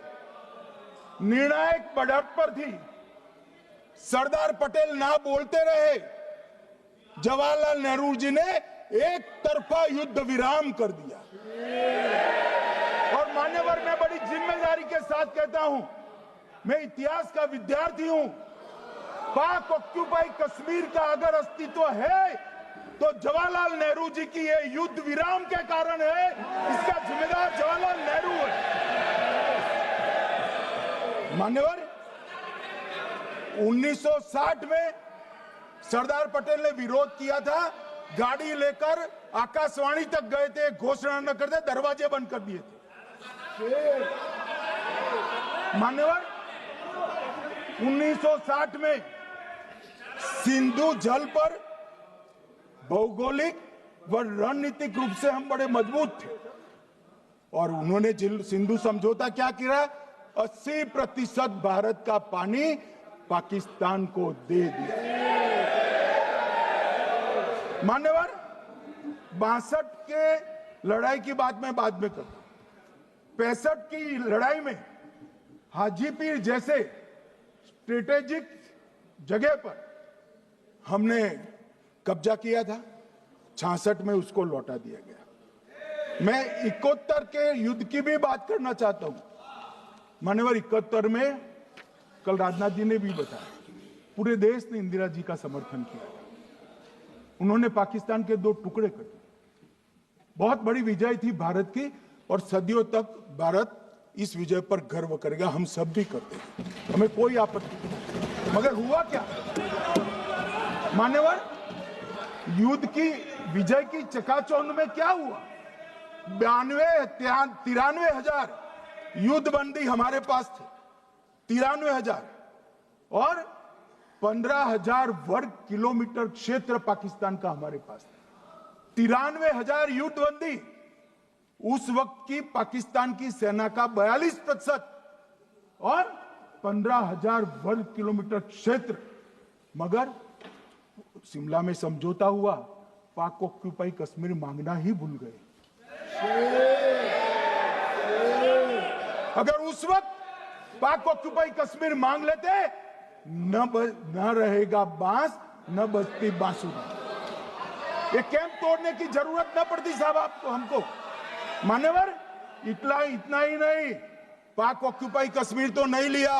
निर्णायक बढ़त पर थी। सरदार पटेल ना बोलते रहे, जवाहरलाल नेहरू जी ने एक तरफा युद्ध विराम कर दिया। और मान्यवर, मैं बड़ी जिम्मेदारी के साथ कहता हूं, मैं इतिहास का विद्यार्थी हूं। पाक ऑक्यूपाई कश्मीर का अगर अस्तित्व है तो जवाहरलाल नेहरू जी की ये युद्ध विराम के कारण है। इसका जिम्मेदार जवाहरलाल नेहरू है। मान्यवर, 1960 में सरदार पटेल ने विरोध किया था, गाड़ी लेकर आकाशवाणी तक गए थे, घोषणा न करते, दरवाजे बंद कर दिए थे। मान्यवर, 1960 में सिंधु जल पर भौगोलिक व रणनीतिक रूप से हम बड़े मजबूत थे और उन्होंने सिंधु समझौता क्या किया? 80% भारत का पानी पाकिस्तान को दे दिया। मान्यवर, 62 के लड़ाई की बात मैं बाद में करता हूं। 65 की लड़ाई में हाजीपीर जैसे स्ट्रेटेजिक जगह पर हमने कब्जा किया था। 66 में उसको लौटा दिया गया। मैं 71 के युद्ध की भी बात करना चाहता हूं। मान्यवर, 71 में कल राजनाथ जी ने भी बताया, पूरे देश ने इंदिरा जी का समर्थन किया। उन्होंने पाकिस्तान के 2 टुकड़े कर दिए। बहुत बड़ी विजय थी भारत की और सदियों तक भारत इस विजय पर गर्व करेगा। हम सब भी करते हैं, हमें कोई आपत्ति नहीं। मगर हुआ क्या मान्यवर? युद्ध की विजय की चकाचौंध में क्या हुआ? 93 हजार युद्ध बंदी हमारे पास थे, 93 हजार, और 15,000 वर्ग किलोमीटर क्षेत्र पाकिस्तान का हमारे पास था। 93 हजार युद्ध बंदी, उस वक्त की पाकिस्तान की सेना का 42% और 15,000 वर्ग किलोमीटर क्षेत्र। मगर शिमला में समझौता हुआ, पाक ऑक्यूपाई कश्मीर मांगना ही भूल गए। अगर उस वक्त पाक ऑक्यूपाई कश्मीर मांग लेते, न रहेगा बांस, न बजती बांसुरी। ये कैंप तोड़ने की जरूरत न पड़ती साहब आपको, हमको। मान्यवर, इतना ही नहीं, पाक ऑक्यूपाई कश्मीर तो नहीं लिया,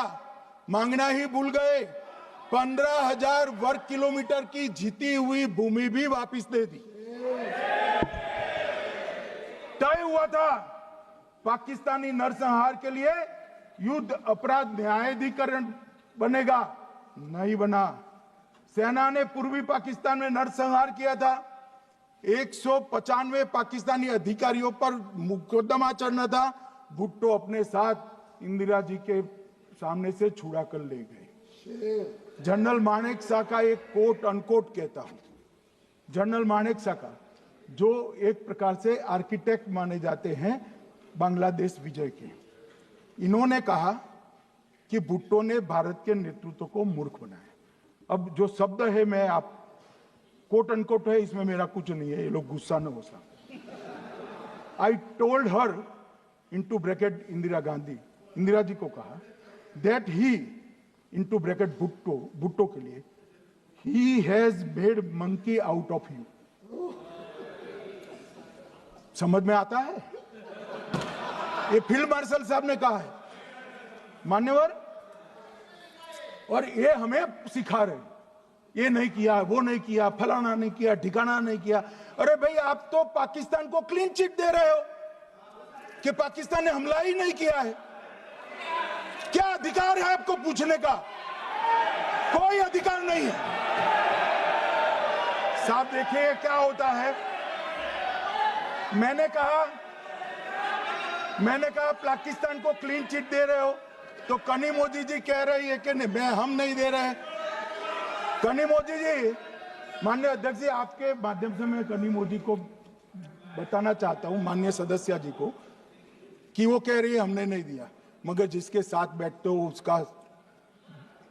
मांगना ही भूल गए। 15,000 वर्ग किलोमीटर की जीती हुई भूमि भी वापस दे दी। तय हुआ था पाकिस्तानी नरसंहार के लिए युद्ध अपराध न्यायाधिकरण बनेगा, नहीं बना। सेना ने पूर्वी पाकिस्तान में नरसंहार किया था। 195 पाकिस्तानी अधिकारियों पर मुकदमा चढ़ना था। भुट्टो अपने साथ इंदिरा जी के सामने से छुड़ा कर ले गए। जनरल मानेक शॉ का एक कोट अनकोट कहता हूं, जनरल मानेक शॉ का, जो एक प्रकार से आर्किटेक्ट माने जाते हैं बांग्लादेश विजय के, इन्होंने कहा कि भुट्टो ने भारत के नेतृत्व को मूर्ख बनाया। अब जो शब्द है, मैं आप कोट अनकोट है, इसमें मेरा कुछ नहीं है, ये लोग गुस्सा न हो सकते। I told her into bracket Indira Gandhi, Indira ji को कहा, that he into bracket Bhutto के लिए, he has made monkey out of you. समझ में आता है? ये फील्ड मार्शल साहब ने कहा है मान्यवर, और ये हमें सिखा रहे हैं, ये नहीं किया, वो नहीं किया, फलाना नहीं किया, ठिकाना नहीं किया। अरे भाई, आप तो पाकिस्तान को क्लीन चिट दे रहे हो कि पाकिस्तान ने हमला ही नहीं किया है। क्या अधिकार है आपको पूछने का? कोई अधिकार नहीं है साहब। देखिए क्या होता है, मैंने कहा पाकिस्तान को क्लीन चिट दे रहे हो, तो कनी मोदी जी कह रही है कि नहीं, हम नहीं दे रहे। कनी मोदी जी, माननीय अध्यक्ष जी, आपके माध्यम से मैं कनी मोदी को बताना चाहता हूं, माननीय सदस्य जी को, कि वो कह रही है हमने नहीं दिया, मगर जिसके साथ बैठते हो उसका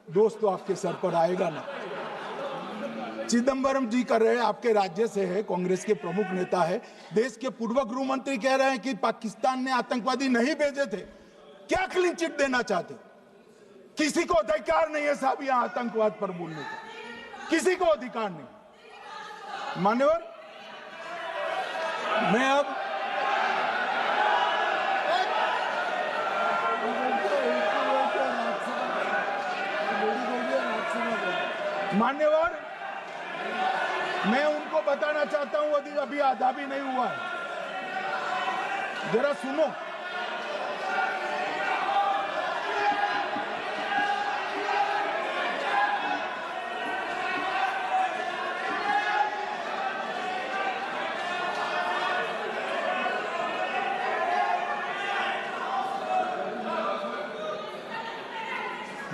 दोस्त तो आपके सर पर आएगा ना। चिदंबरम जी कर रहे हैं, आपके राज्य से है, कांग्रेस के प्रमुख नेता है, देश के पूर्व गृह मंत्री कह रहे हैं कि पाकिस्तान ने आतंकवादी नहीं भेजे थे। क्या क्लीन चिट देना चाहते? किसी को अधिकार नहीं है साहब यहां आतंकवाद पर बोलने का, किसी को अधिकार नहीं। मान्यवर, मैं अब मान्यवर, मैं उनको बताना चाहता हूं, अभी आधा भी नहीं हुआ है, जरा सुनो।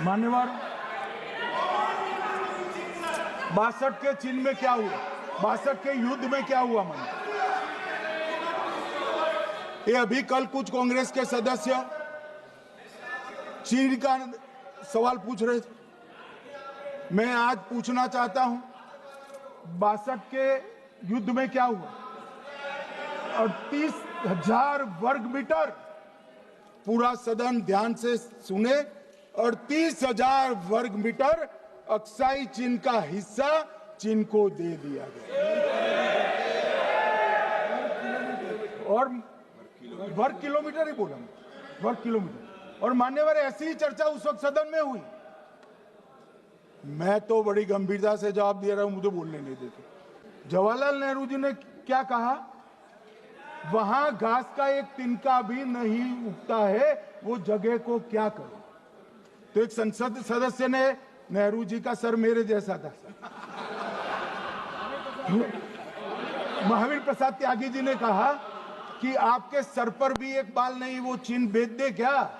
मान्यवर, 62 के चिन्ह में क्या हुआ, 62 के युद्ध में क्या हुआ? मन ये अभी कल कुछ कांग्रेस के सदस्य चीन का सवाल पूछ रहे थे, मैं आज पूछना चाहता हूं 62 के युद्ध में क्या हुआ? 38,000 वर्ग मीटर, पूरा सदन ध्यान से सुने, 38,000 वर्ग मीटर अक्साई चीन का हिस्सा चीन को दे दिया गया। और वर्ग किलोमीटर ही बोला, वर्ग किलोमीटर। और मान्यवर, ऐसी ही चर्चा उस वक्त सदन में हुई। मैं तो बड़ी गंभीरता से जवाब दे रहा हूं, मुझे बोलने नहीं देते। जवाहरलाल नेहरू जी ने क्या कहा? वहां घास का एक तिनका भी नहीं उगता है, वो जगह को क्या करो। तो एक संसद सदस्य ने, नेहरू जी का सर मेरे जैसा था, महावीर प्रसाद त्यागी जी ने कहा कि आपके सर पर भी एक बाल नहीं, वो चीन बेच दे क्या?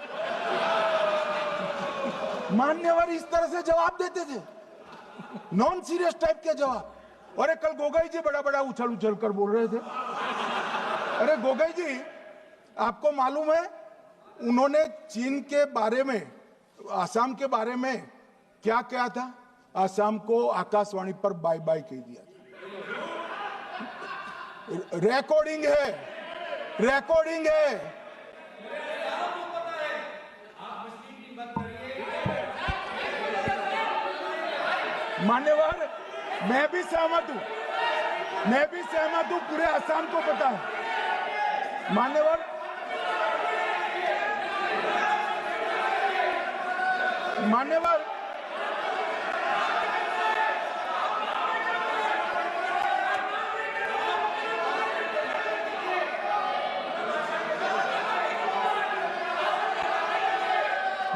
मान्यवर इस तरह से जवाब देते थे, नॉन सीरियस टाइप के जवाब। और कल गोगोई जी बड़ा बड़ा उछल उछल कर बोल रहे थे। अरे गोगोई जी, आपको मालूम है उन्होंने चीन के बारे में, आसाम के बारे में क्या कहा था? आसाम को आकाशवाणी पर बाय बाय कह दिया था। रिकॉर्डिंग है, रिकॉर्डिंग है। मान्यवर, मैं भी सहमत हूं, पूरे आसाम को पता है। मान्यवर, मान्यवर,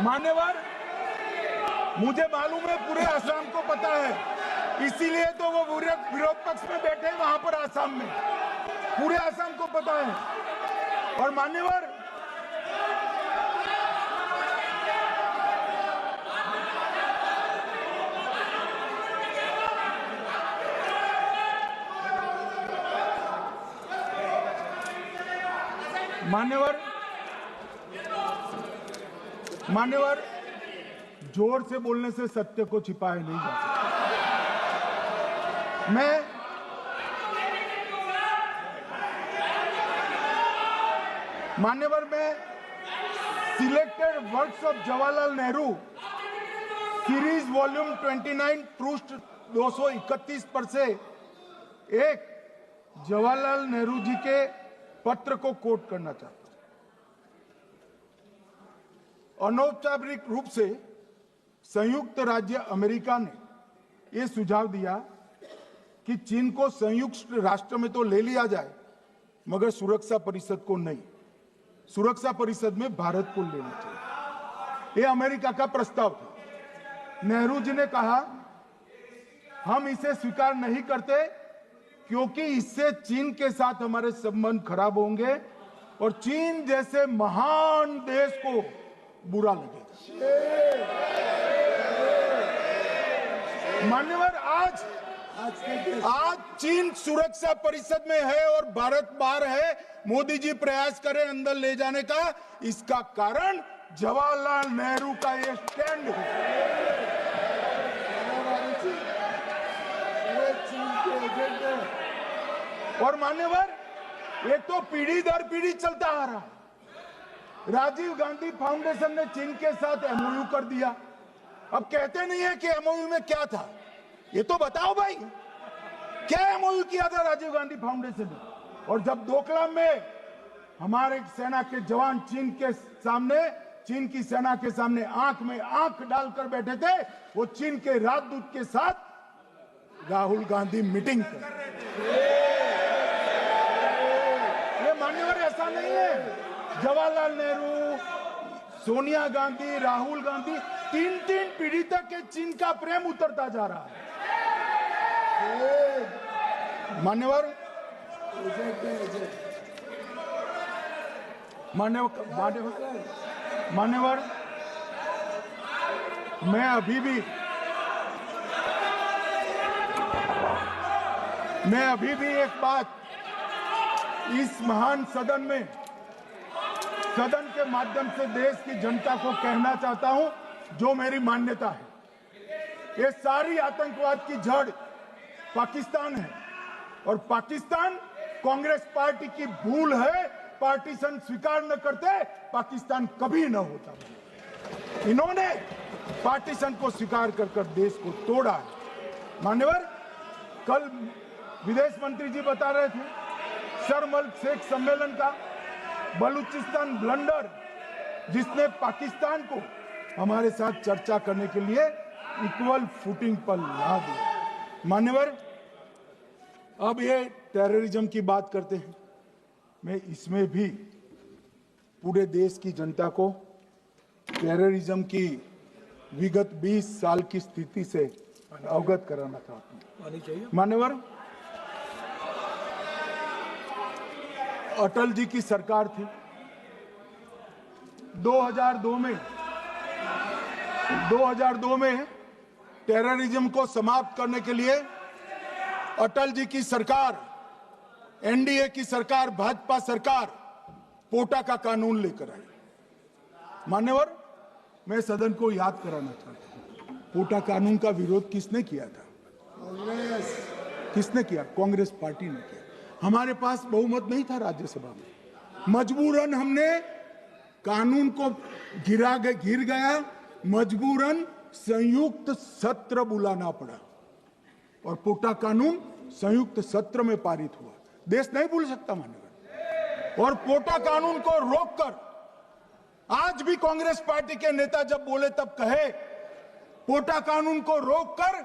मान्यवर, मुझे मालूम है पूरे आसाम को पता है, इसीलिए तो वो विरोध पक्ष में बैठे वहां पर आसाम में, पूरे आसाम को पता है। और मान्यवर, मान्यवर, जोर से बोलने से सत्य को छिपाया नहीं जा सकता। मान्यवर, मैं selected works of Jawaharlal Nehru series volume 29 पृष्ठ 231 पर से एक जवाहरलाल नेहरू जी के पत्र को कोट करना चाहता हूं। अनौपचारिक रूप से संयुक्त राज्य अमेरिका ने यह सुझाव दिया कि चीन को संयुक्त राष्ट्र में तो ले लिया जाए, मगर सुरक्षा परिषद को नहीं। सुरक्षा परिषद में भारत को लेना चाहिए। यह अमेरिका का प्रस्ताव था। नेहरू जी ने कहा हम इसे स्वीकार नहीं करते क्योंकि इससे चीन के साथ हमारे संबंध खराब होंगे और चीन जैसे महान देश को बुरा लगेगा। मान्यवर, आज चीन सुरक्षा परिषद में है और भारत बाहर है। मोदी जी प्रयास करें अंदर ले जाने का। इसका कारण जवाहरलाल नेहरू का ये स्टैंड है। और मान्यवर, ये तो पीढ़ी दर पीढ़ी चलता आ रहा है। राजीव गांधी फाउंडेशन ने चीन के साथ एमओयू कर दिया। अब कहते नहीं है कि एमओयू में क्या था, ये तो बताओ भाई, क्या एमओयू किया था राजीव गांधी फाउंडेशन ने? और जब डोकलाम में हमारे सेना के जवान चीन की सेना के सामने आंख में आंख डालकर बैठे थे, वो चीन के राजदूत के साथ राहुल गांधी मीटिंग कर रहे थे। ये मान्यवर ऐसा नहीं है। जवाहरलाल नेहरू, सोनिया गांधी, राहुल गांधी, तीन पीढ़ी तक के चीन का प्रेम उतरता जा रहा है। मान्यवर, मैं अभी भी एक बात इस महान सदन के माध्यम से देश की जनता को कहना चाहता हूं, जो मेरी मान्यता है। ये सारी आतंकवाद की जड़ पाकिस्तान है और पाकिस्तान कांग्रेस पार्टी की भूल है। पार्टीशन स्वीकार न करते पाकिस्तान कभी न होता। इन्होंने पार्टीशन को स्वीकार कर देश को तोड़ा है। मान्यवर, कल विदेश मंत्री जी बता रहे थे शर्म शेख सम्मेलन का बलूचिस्तान ब्लंडर, जिसने पाकिस्तान को हमारे साथ चर्चा करने के लिए इक्वल फुटिंग पर ला दिया। मान्यवर, अब ये टेररिज्म की बात करते हैं। मैं इसमें भी पूरे देश की जनता को टेररिज्म की विगत 20 साल की स्थिति से अवगत कराना चाहता हूं। मान्यवर, अटल जी की सरकार थी। 2002 में टेररिज्म को समाप्त करने के लिए अटल जी की सरकार, एनडीए की सरकार, भाजपा सरकार पोटा का कानून लेकर आई। मान्यवर, मैं सदन को याद कराना चाहता हूं, पोटा कानून का विरोध किसने किया था? किसने किया? कांग्रेस पार्टी ने किया। हमारे पास बहुमत नहीं था राज्यसभा में। मजबूरन हमने कानून को गिर गया, मजबूरन संयुक्त सत्र बुलाना पड़ा और पोटा कानून संयुक्त सत्र में पारित हुआ। देश नहीं भूल सकता मान्यवर। और पोटा कानून को रोककर आज भी कांग्रेस पार्टी के नेता जब बोले तब कहे, पोटा कानून को रोककर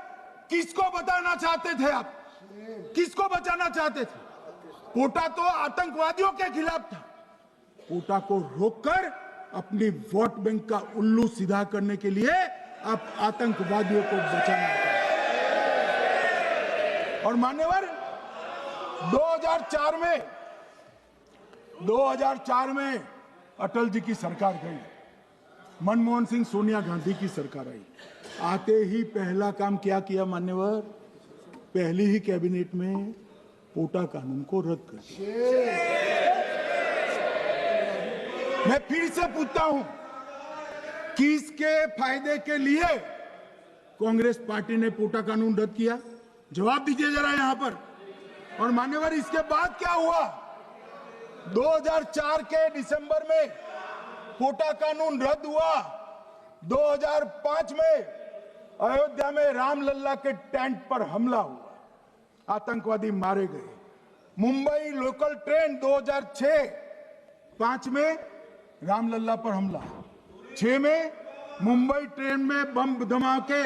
किसको बताना चाहते थे आप? किसको बचाना चाहते थे? पोटा तो आतंकवादियों के खिलाफ था। पोटा को रोककर अपनी वोट बैंक का उल्लू सीधा करने के लिए आप आतंकवादियों को बचाना चाहते। और मान्यवर, 2004 में अटल जी की सरकार गई, मनमोहन सिंह, सोनिया गांधी की सरकार आई। आते ही पहला काम क्या किया मान्यवर? पहली ही कैबिनेट में पोटा कानून को रद्द कर दिया। मैं फिर से पूछता हूं, किसके फायदे के लिए कांग्रेस पार्टी ने पोटा कानून रद्द किया? जवाब दीजिए जरा यहां पर। और मान्यवर, इसके बाद क्या हुआ? 2004 के दिसंबर में पोटा कानून रद्द हुआ। 2005 में अयोध्या में रामलल्ला के टेंट पर हमला हुआ, आतंकवादी मारे गए। मुंबई लोकल ट्रेन 2006, 5 में रामलला पर हमला, 6 में मुंबई ट्रेन में बम धमाके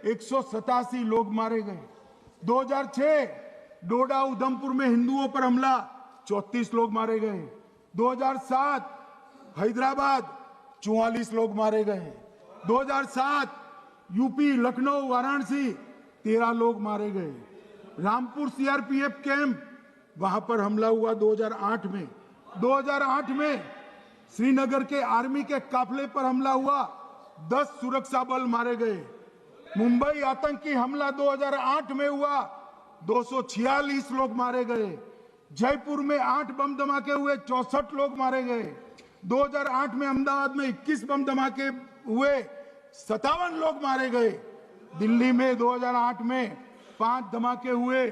187 लोग मारे गए। 2006 डोडा उधमपुर में हिंदुओं पर हमला, 34 लोग मारे गए। 2007 हैदराबाद 44 लोग मारे गए। 2007 यूपी लखनऊ वाराणसी 13 लोग मारे गए। रामपुर सीआरपीएफ कैंप, वहां पर हमला हुआ 2008 में। 2008 में श्रीनगर के आर्मी के काफिले पर हमला हुआ, 10 सुरक्षा बल मारे गए। मुंबई आतंकी हमला 2008 में हुआ, 246 लोग मारे गए। जयपुर में 8 बम धमाके हुए, 64 लोग मारे गए। 2008 में अहमदाबाद में 21 बम धमाके हुए, 57 लोग मारे गए। दिल्ली में 2008 में 5 धमाके हुए,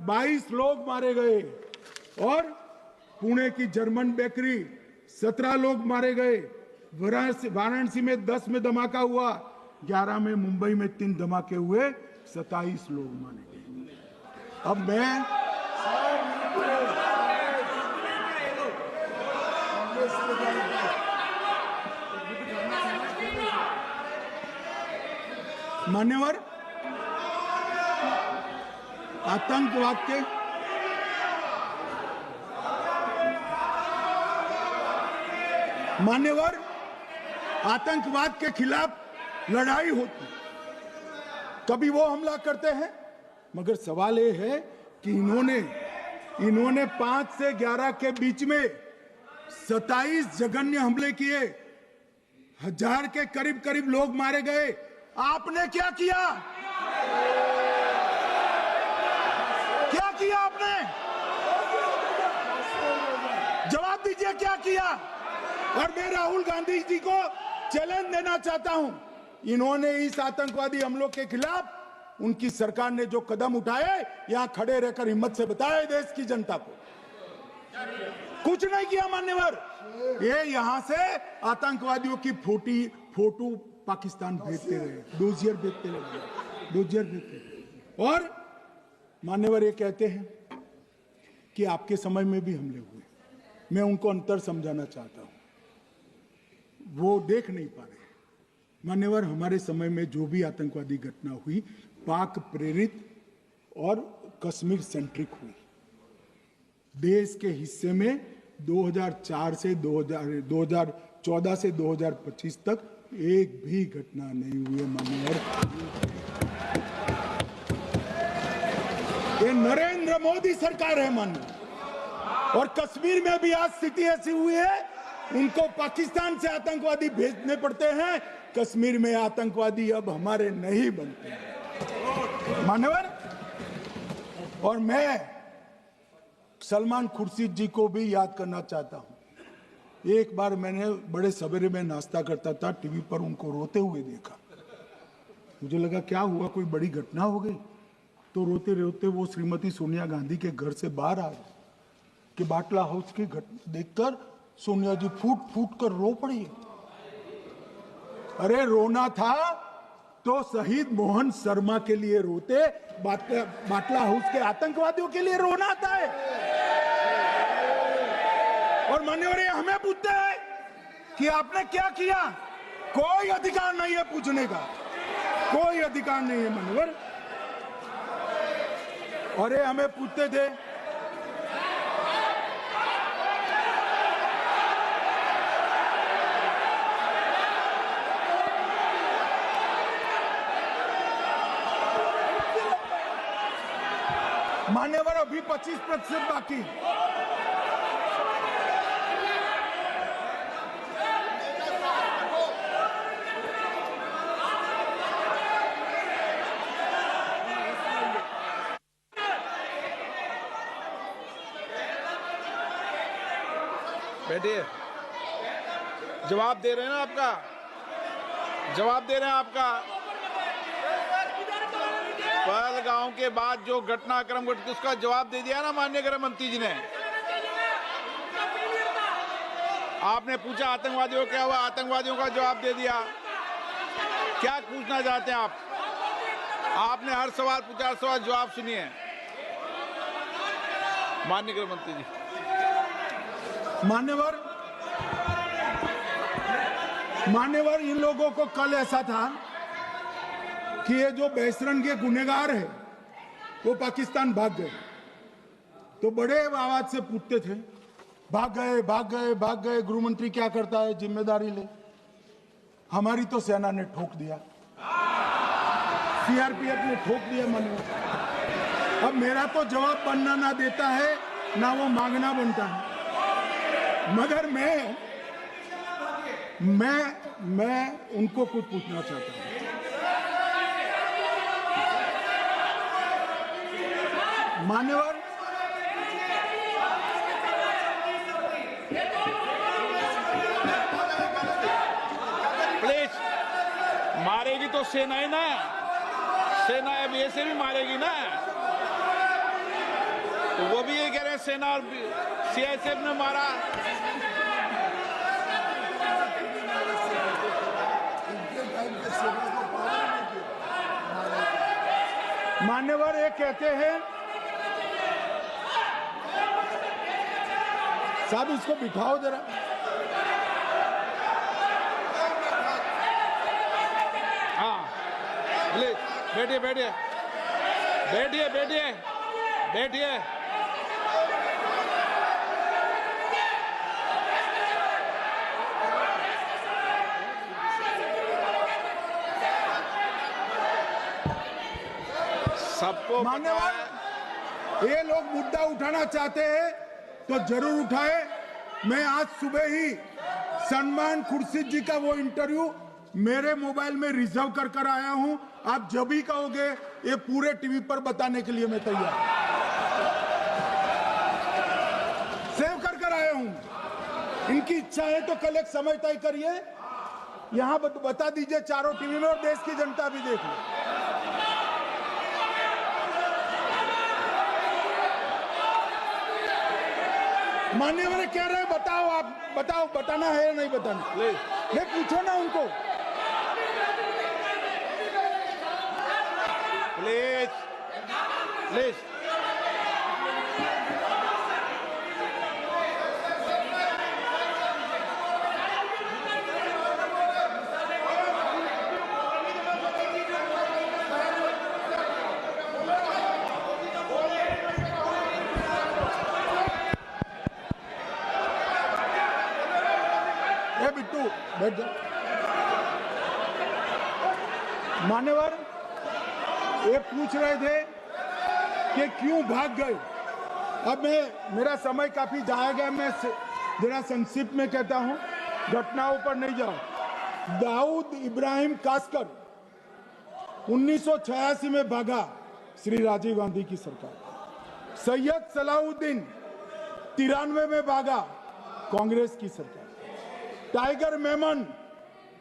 22 लोग मारे गए। और पुणे की जर्मन बेकरी 17 लोग मारे गए। वाराणसी में 10 में धमाका हुआ, 11 में मुंबई में 3 धमाके हुए, 27 लोग मारे गए। अब मैं मान्यवर आतंकवाद के खिलाफ लड़ाई होती, कभी वो हमला करते हैं, मगर सवाल ये है कि इन्होंने 5 से 11 के बीच में 27 जघन्य हमले किए, 1000 के करीब करीब लोग मारे गए। आपने क्या किया? क्या किया आपने? जवाब दीजिए, क्या किया? और मैं राहुल गांधी जी को चैलेंज देना चाहता हूं, इन्होंने इस आतंकवादी हमलों के खिलाफ उनकी सरकार ने जो कदम उठाए, यहां खड़े रहकर हिम्मत से बताए देश की जनता को। कुछ नहीं किया मान्यवर। ये यहां से आतंकवादियों की फोटो पाकिस्तान भेजते रहे, डोजियर भेजते रहे। और मान्यवर ये कहते हैं कि आपके समय में भी हमले हुए। मैं उनको अंतर समझाना चाहता हूं, वो देख नहीं पा रहे। मान्यवर, हमारे समय में जो भी आतंकवादी घटना हुई, पाक प्रेरित और कश्मीर सेंट्रिक हुई। देश के हिस्से में 2014 से 2025 तक एक भी घटना नहीं हुई है मान्यवर। ये नरेंद्र मोदी सरकार है मान्यवर। और कश्मीर में भी आज स्थिति ऐसी हुई है, उनको पाकिस्तान से आतंकवादी भेजने पड़ते हैं। कश्मीर में आतंकवादी अब हमारे नहीं बनते हैं मान्यवर। और मैं सलमान खुर्शीद जी को भी याद करना चाहता हूं। एक बार मैंने बड़े सवेरे में नाश्ता करता था, टीवी पर उनको रोते हुए देखा। मुझे लगा क्या हुआ, कोई बड़ी घटना हो गई। तो रोते रोते वो श्रीमती सोनिया गांधी के घर से बाहर आ गए कि बाटला हाउस की घटना देखकर सोनिया जी फूट फूट कर रो पड़ी। अरे रोना था तो शहीद मोहन शर्मा के लिए रोते, बाटला हाउस के आतंकवादियों के लिए रोना आता है। और मान्यवर ये हमें पूछते हैं कि आपने क्या किया। कोई अधिकार नहीं है पूछने का, कोई अधिकार नहीं है मान्यवर। और ये हमें पूछते थे मान्यवर, अभी 25% बाकी। बैठिए, जवाब दे रहे हैं ना आपका, जवाब दे रहे हैं आपका। पहलगांव के बाद जो घटनाक्रम घटित, उसका जवाब दे दिया ना माननीय गृह मंत्री जी ने। आपने पूछा आतंकवादियों को क्या हुआ, आतंकवादियों का जवाब दे दिया। क्या पूछना चाहते हैं आप? आपने हर सवाल पूछा, हर सवाल जवाब सुनिए। माननीय गृह मंत्री जी। मान्यवर, इन लोगों को कल ऐसा था कि ये जो बहसरन के गुनहगार है वो पाकिस्तान भाग गए, तो बड़े आवाज से पूछते थे भाग गए भाग गए भाग गए, गृह मंत्री क्या करता है, जिम्मेदारी ले। हमारी तो सेना ने ठोक दिया, सीआरपीएफ ने ठोक दिया। मान्यवर, अब मेरा तो जवाब बनना ना देता है ना वो मांगना बनता है, मगर मैं उनको कुछ पूछना चाहता हूं। मान्यवर, प्लीज, मारेगी तो सेना ही ना, सेना अब ऐसे भी मारेगी ना, तो वो भी ये कह रहे हैं सेना और सीआईएसएफ ने मारा। मान्यवर, ये कहते हैं साहब इसको बिठाओ जरा। हाँ प्लीज, बैठिए बैठिए बैठिए बैठिए बैठिए। सबको मान्यवर, ये लोग मुद्दा उठाना चाहते हैं तो जरूर उठाए। मैं आज सुबह ही सलमान खुर्शीद जी का वो इंटरव्यू मेरे मोबाइल में रिजर्व कर आया हूं। आप जब भी कहोगे ये पूरे टीवी पर बताने के लिए मैं तैयार सेव कर आया हूं। इनकी इच्छा है तो कल एक समय तय करिए, यहां बता दीजिए चारों टीवी में, और देश की जनता भी देख ले। मान्यवर कह रहे हैं बताओ, आप बताओ, बताना है या नहीं बताना, ले पूछो ना उनको। Please please. बिट्टू बैठ जा। मान्यवर, ये पूछ रहे थे कि क्यों भाग गए। अब मेरा समय काफी जाएगा, मैं जरा संक्षिप्त में कहता हूं, घटनाओं पर नहीं जाऊं। दाऊद इब्राहिम कासकर 1986 में भागा, श्री राजीव गांधी की सरकार। सैयद सलाउद्दीन 93 में भागा, कांग्रेस की सरकार। टाइगर मेमन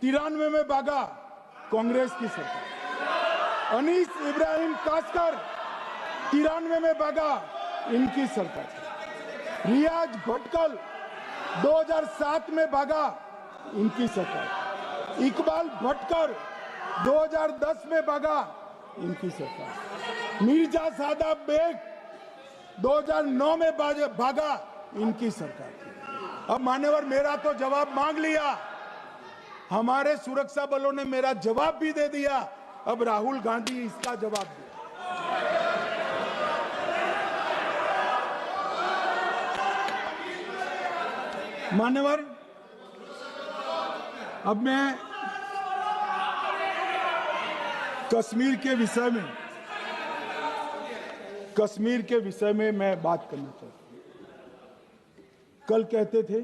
93 में भागा, कांग्रेस की सरकार। अनीस इब्राहिम कासकर 93 में भागा, इनकी सरकार। रियाज भटकल 2007 में भागा, इनकी सरकार। इकबाल भटकर 2010 में भागा, इनकी सरकार। मिर्जा सादाब बेग 2009 में भागा, इनकी सरकार। अब मान्यवर, मेरा तो जवाब मांग लिया, हमारे सुरक्षा बलों ने मेरा जवाब भी दे दिया, अब राहुल गांधी इसका जवाब दे। मान्यवर, अब मैं कश्मीर के विषय में मैं बात करना चाहता हूं। कल कहते थे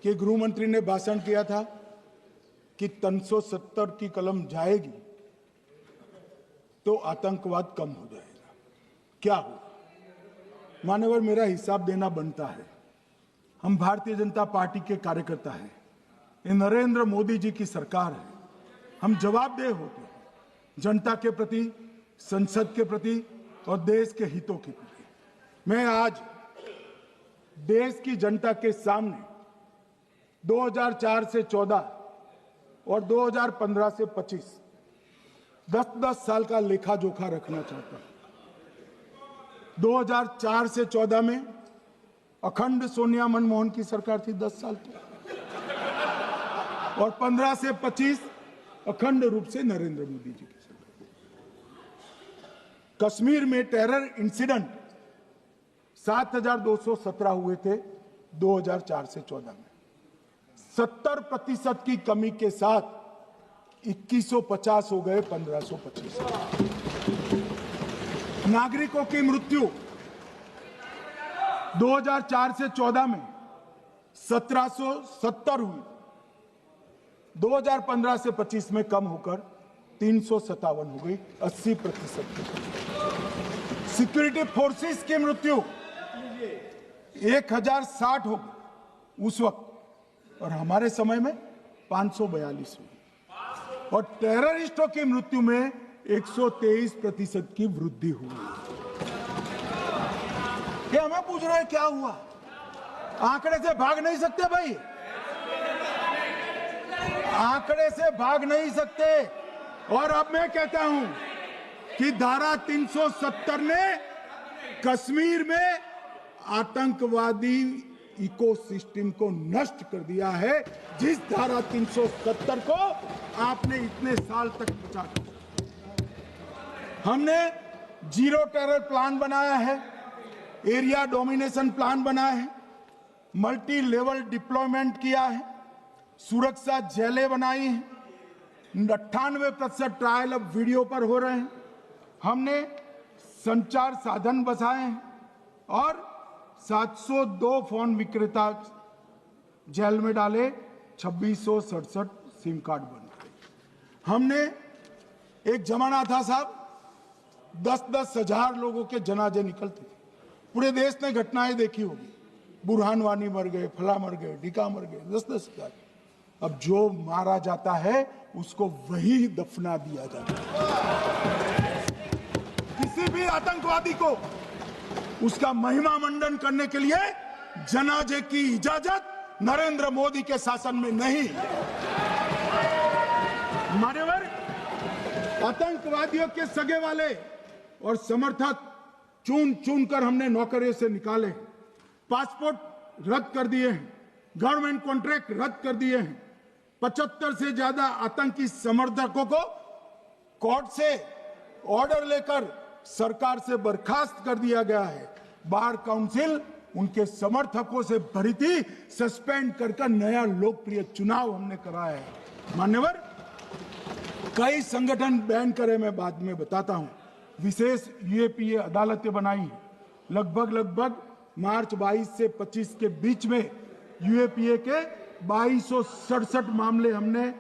कि गृह मंत्री ने भाषण किया था कि 370 की कलम जाएगी तो आतंकवाद कम हो जाएगा। क्या हो? मान्यवर, मेरा हिसाब देना बनता है। हम भारतीय जनता पार्टी के कार्यकर्ता हैं, ये नरेंद्र मोदी जी की सरकार है, हम जवाबदेह होते हैं जनता के प्रति, संसद के प्रति और देश के हितों के प्रति। मैं आज देश की जनता के सामने 2004 से 14 और 2015 से 25 10-10 साल का लेखा जोखा रखना चाहता हूं। 2004 से 14 में अखंड सोनिया मनमोहन की सरकार थी 10 साल तक, और 15 से 25 अखंड रूप से नरेंद्र मोदी जी की सरकार। कश्मीर में टेरर इंसिडेंट 7,217 हुए थे 2004 से 14 में। 70% की कमी के साथ 2150 हो गए 1525। नागरिकों की मृत्यु 2004 से 14 में 1770 हुई, 2015 से 25 में कम होकर 357 हो गई, 80%। सिक्योरिटी फोर्सेस की मृत्यु 1060 हो गई उस वक्त, और हमारे समय में 542 हुई, और टेररिस्टों की मृत्यु में 123% की वृद्धि हुई। ये हमें पूछ रहे हैं क्या हुआ? आंकड़े से भाग नहीं सकते भाई, आंकड़े से भाग नहीं सकते। और अब मैं कहता हूं कि धारा 370 ने कश्मीर में आतंकवादी इकोसिस्टम को नष्ट कर दिया है, जिस धारा 370 को आपने इतने साल तक बचा कर। हमने जीरो टेरर प्लान बनाया है, एरिया डोमिनेशन प्लान बनाया है, मल्टी लेवल डिप्लॉयमेंट किया है, सुरक्षा जेलें बनाई हैं, 98% ट्रायल अब वीडियो पर हो रहे हैं। हमने संचार साधन बसाए हैं और 702 फोन विक्रेता जेल में डाले, 2667 सिम कार्ड बन गए। हमने एक जमाना था साहब 10-10 हजार लोगों के जनाजे निकलते थे, पूरे देश ने घटनाएं देखी होगी, बुरहान वानी मर गए, फला मर गए, ढिका मर गए, 10-10 हजार। अब जो मारा जाता है उसको वही दफना दिया जाता है। किसी भी आतंकवादी को उसका महिमा मंडन करने के लिए जनाजे की इजाजत नरेंद्र मोदी के शासन में नहीं। मान्यवर, आतंकवादियों के सगे वाले और समर्थक चुन चुन कर हमने नौकरियों से निकाले, पासपोर्ट रद्द कर दिए हैं, गवर्नमेंट कॉन्ट्रैक्ट रद्द कर दिए हैं, 75 से ज्यादा आतंकी समर्थकों को कोर्ट से ऑर्डर लेकर सरकार से बर्खास्त कर दिया गया है। बार काउंसिल उनके समर्थकों से भरी थी, सस्पेंड कर नया लोकप्रिय चुनाव हमने कराया है। मान्यवर, कई संगठन बैन करे, मैं बाद में बताता हूं। विशेष यूएपीए अदालतें बनाई हैं, लगभग मार्च 22 से 25 के बीच में यूएपीए के 2267 मामले हमने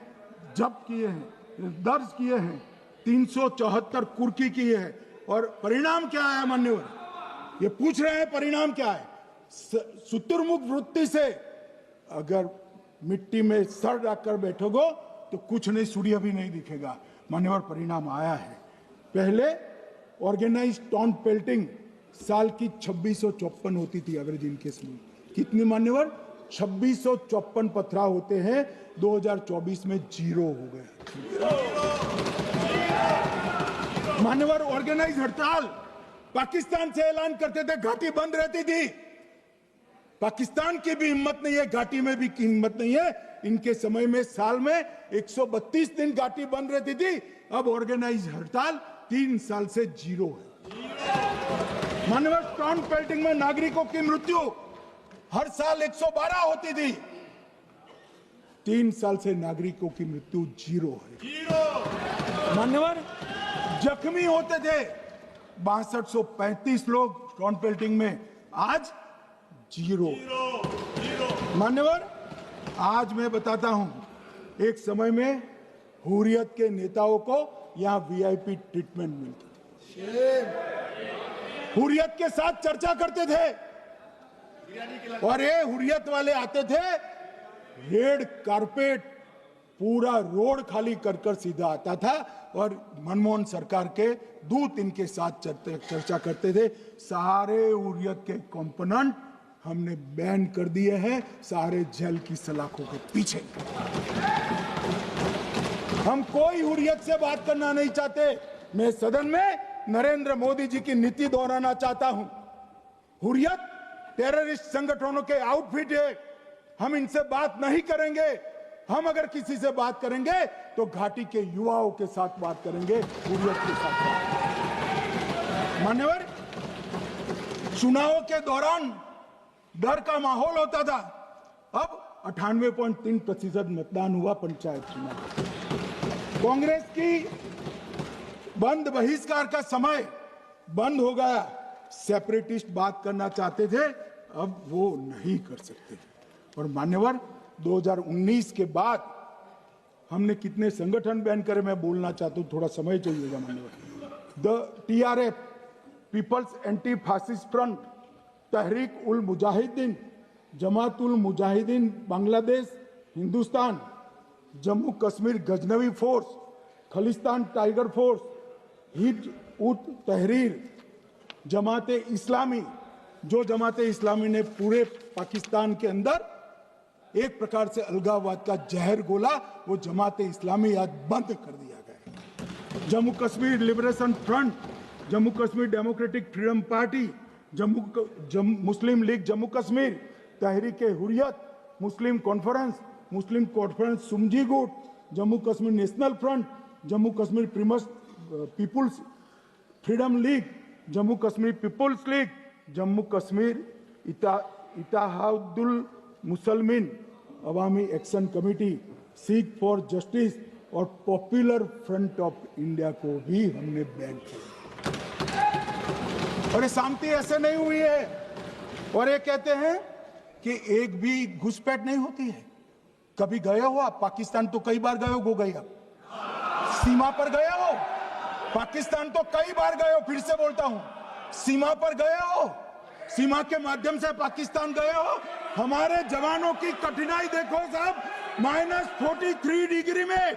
जब्त किए हैं, दर्ज किए हैं, 374 कुर्की की है। और परिणाम क्या है मान्यवर? ये पूछ रहे हैं परिणाम क्या है? शुतुरमुख वृत्ति से अगर मिट्टी में सर रखकर बैठोगे तो कुछ नहीं, सूर्य भी नहीं दिखेगा। मान्यवर, परिणाम आया है। पहले ऑर्गेनाइज टाउन पेल्टिंग साल की 2654 होती थी एवरेज इनकेस में। कितनी मान्यवर? 2654 पथराव होते हैं, 2024 में 0 हो गए। मान्यवर, ऑर्गेनाइज हड़ताल पाकिस्तान से ऐलान करते थे, घाटी बंद रहती थी। पाकिस्तान की भी हिम्मत नहीं है, घाटी में भी हिम्मत नहीं है। इनके समय में साल में 132 दिन घाटी बंद रहती थी, अब ऑर्गेनाइज हड़ताल 3 साल से 0 है। मान्यवर, टाउन पेल्टिंग में नागरिकों की मृत्यु हर साल 112 होती थी, 3 साल से नागरिकों की मृत्यु 0 है। मान्यवर, जख्मी होते थे 6235 लोग टाउन पेल्टिंग में, आज 0। मान्यवर, आज मैं बताता हूं, एक समय में हुर्रियत के नेताओं को यहां वीआईपी ट्रीटमेंट मिलती थी, हुर्रियत के साथ चर्चा करते थे, और ये हुर्रियत वाले आते थे, रेड कारपेट पूरा रोड खाली कर सीधा आता था, और मनमोहन सरकार के दूत इनके साथ चर्चा करते थे। सारे हुर्रियत के कंपोनेंट हमने बैन कर दिए हैं, सारे जेल की सलाखों के पीछे। हम कोई हुर्रियत से बात करना नहीं चाहते। मैं सदन में नरेंद्र मोदी जी की नीति दोहराना चाहता हूं। हुर्रियत टेररिस्ट संगठनों के आउटफिट है, हम इनसे बात नहीं करेंगे। हम अगर किसी से बात करेंगे तो घाटी के युवाओं के साथ बात करेंगे, हुर्रियत के साथ बात। मान्यवर, चुनावों के दौरान डर का माहौल होता था, अब 98.3% मतदान हुआ पंचायत चुनाव। कांग्रेस की बंद बहिष्कार का समय बंद हो गया। सेपरेटिस्ट बात करना चाहते थे, अब वो नहीं कर सकते। और मान्यवर, 2019 के बाद हमने कितने संगठन बैन करे, मैं बोलना चाहता हूं, थोड़ा समय चाहिएगा मान्यवर। The TRF, people's anti fascist front, Tehreek ul Mujahideen, Jamaat ul Mujahideen Bangladesh Hindustan, Jammu Kashmir Ghaznavi force, Khalistan tiger force, Hizb ut Tahrir, Jamaat Islami, जो जमात इस्लामी ने पूरे पाकिस्तान के अंदर एक प्रकार से अलगाववाद का जहर घोला, वो जमात इस्लामी आज बंद कर दिया गया। Jammu Kashmir liberation front, Jammu Kashmir democratic freedom party, Muslim league Jammu Kashmir, Tehreek Hurriyat, Muslim conference सुमजी गुट, Jammu Kashmir national front, Jammu Kashmir people's freedom league, Jammu Kashmir people's league, Jammu Kashmir Ittehadul Musalman Awami action committee, Sikh for justice और पॉपुलर फ्रंट ऑफ इंडिया को भी हमने बैन किया। और ये शांति ऐसे नहीं हुई है। और ये कहते हैं कि एक भी घुसपैठ नहीं होती है। कभी गए हो आप पाकिस्तान? तो कई बार गए हो गई, सीमा पर गए हो? पाकिस्तान तो कई बार गए हो, फिर से बोलता हूं, सीमा पर गए हो? सीमा के माध्यम से पाकिस्तान गए हो? हमारे जवानों की कठिनाई देखो साहब, -43 डिग्री में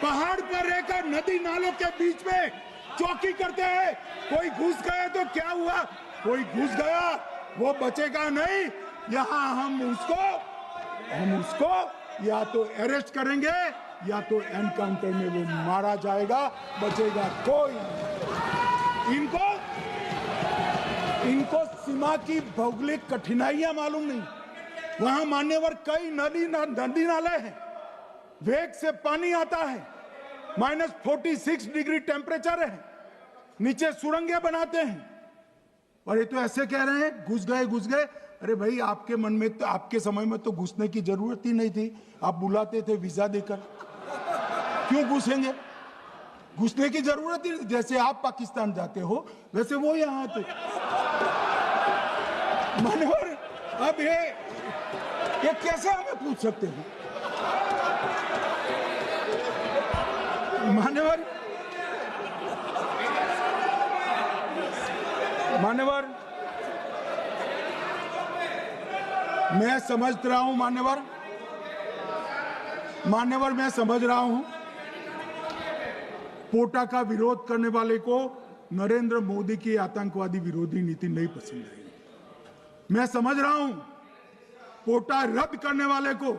पहाड़ पर रहकर नदी नालों के बीच में चौकी करते हैं। कोई घुस गया तो क्या हुआ? कोई घुस गया, वो बचेगा नहीं। यहां हम उसको या तो अरेस्ट करेंगे या तो एनकाउंटर में वो मारा जाएगा, बचेगा कोई नहीं। इनको सीमा की भौगोलिक कठिनाइयां मालूम नहीं। वहां मान्यवर कई नदी नाले हैं, वेग से पानी आता है, -46 डिग्री टेम्परेचर है, नीचे सुरंगें बनाते हैं। और ये तो ऐसे कह रहे हैं घुस गए। अरे भाई, आपके मन में तो, आपके समय में तो घुसने की जरूरत ही नहीं थी। आप बुलाते थे वीजा देकर, क्यों घुसेंगे? घुसने की जरूरत ही नहीं। जैसे आप पाकिस्तान जाते हो वैसे वो यहाँ आते। मनोहर, अब ये कैसे हमें पूछ सकते हैं? मान्यवर, मैं समझ रहा हूं, मान्यवर मैं समझ रहा हूं, पोटा का विरोध करने वाले को नरेंद्र मोदी की आतंकवादी विरोधी नीति नहीं पसंद आई। मैं समझ रहा हूं, पोटा रद्द करने वाले को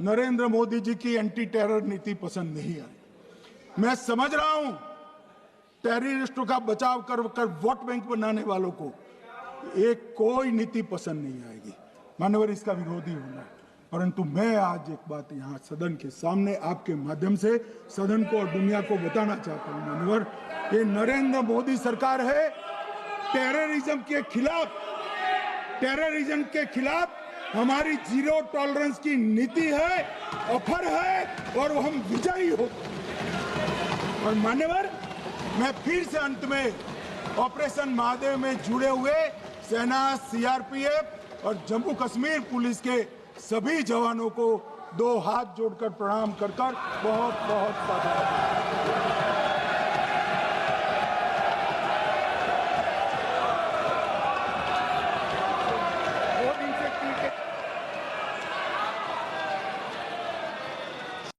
नरेंद्र मोदी जी की एंटी टेरर नीति पसंद नहीं आई। मैं समझ रहा हूं, टेररिस्टों का बचाव कर वोट बैंक बनाने वालों को एक कोई नीति पसंद नहीं आएगी। मानवर, इसका विरोधी होना है। परंतु मैं आज एक बात यहाँ सदन के सामने आपके माध्यम से सदन को और दुनिया को बताना चाहता हूँ। मानवर, ये नरेंद्र मोदी सरकार है, टेररिज्म के खिलाफ हमारी जीरो टॉलरेंस की नीति है, ऑफर है, और हम विजयी हो। और मान्यवर, मैं फिर से अंत में ऑपरेशन महादेव में जुड़े हुए सेना, CRPF और जम्मू कश्मीर पुलिस के सभी जवानों को 2 हाथ जोड़कर प्रणाम कर बहुत बहुत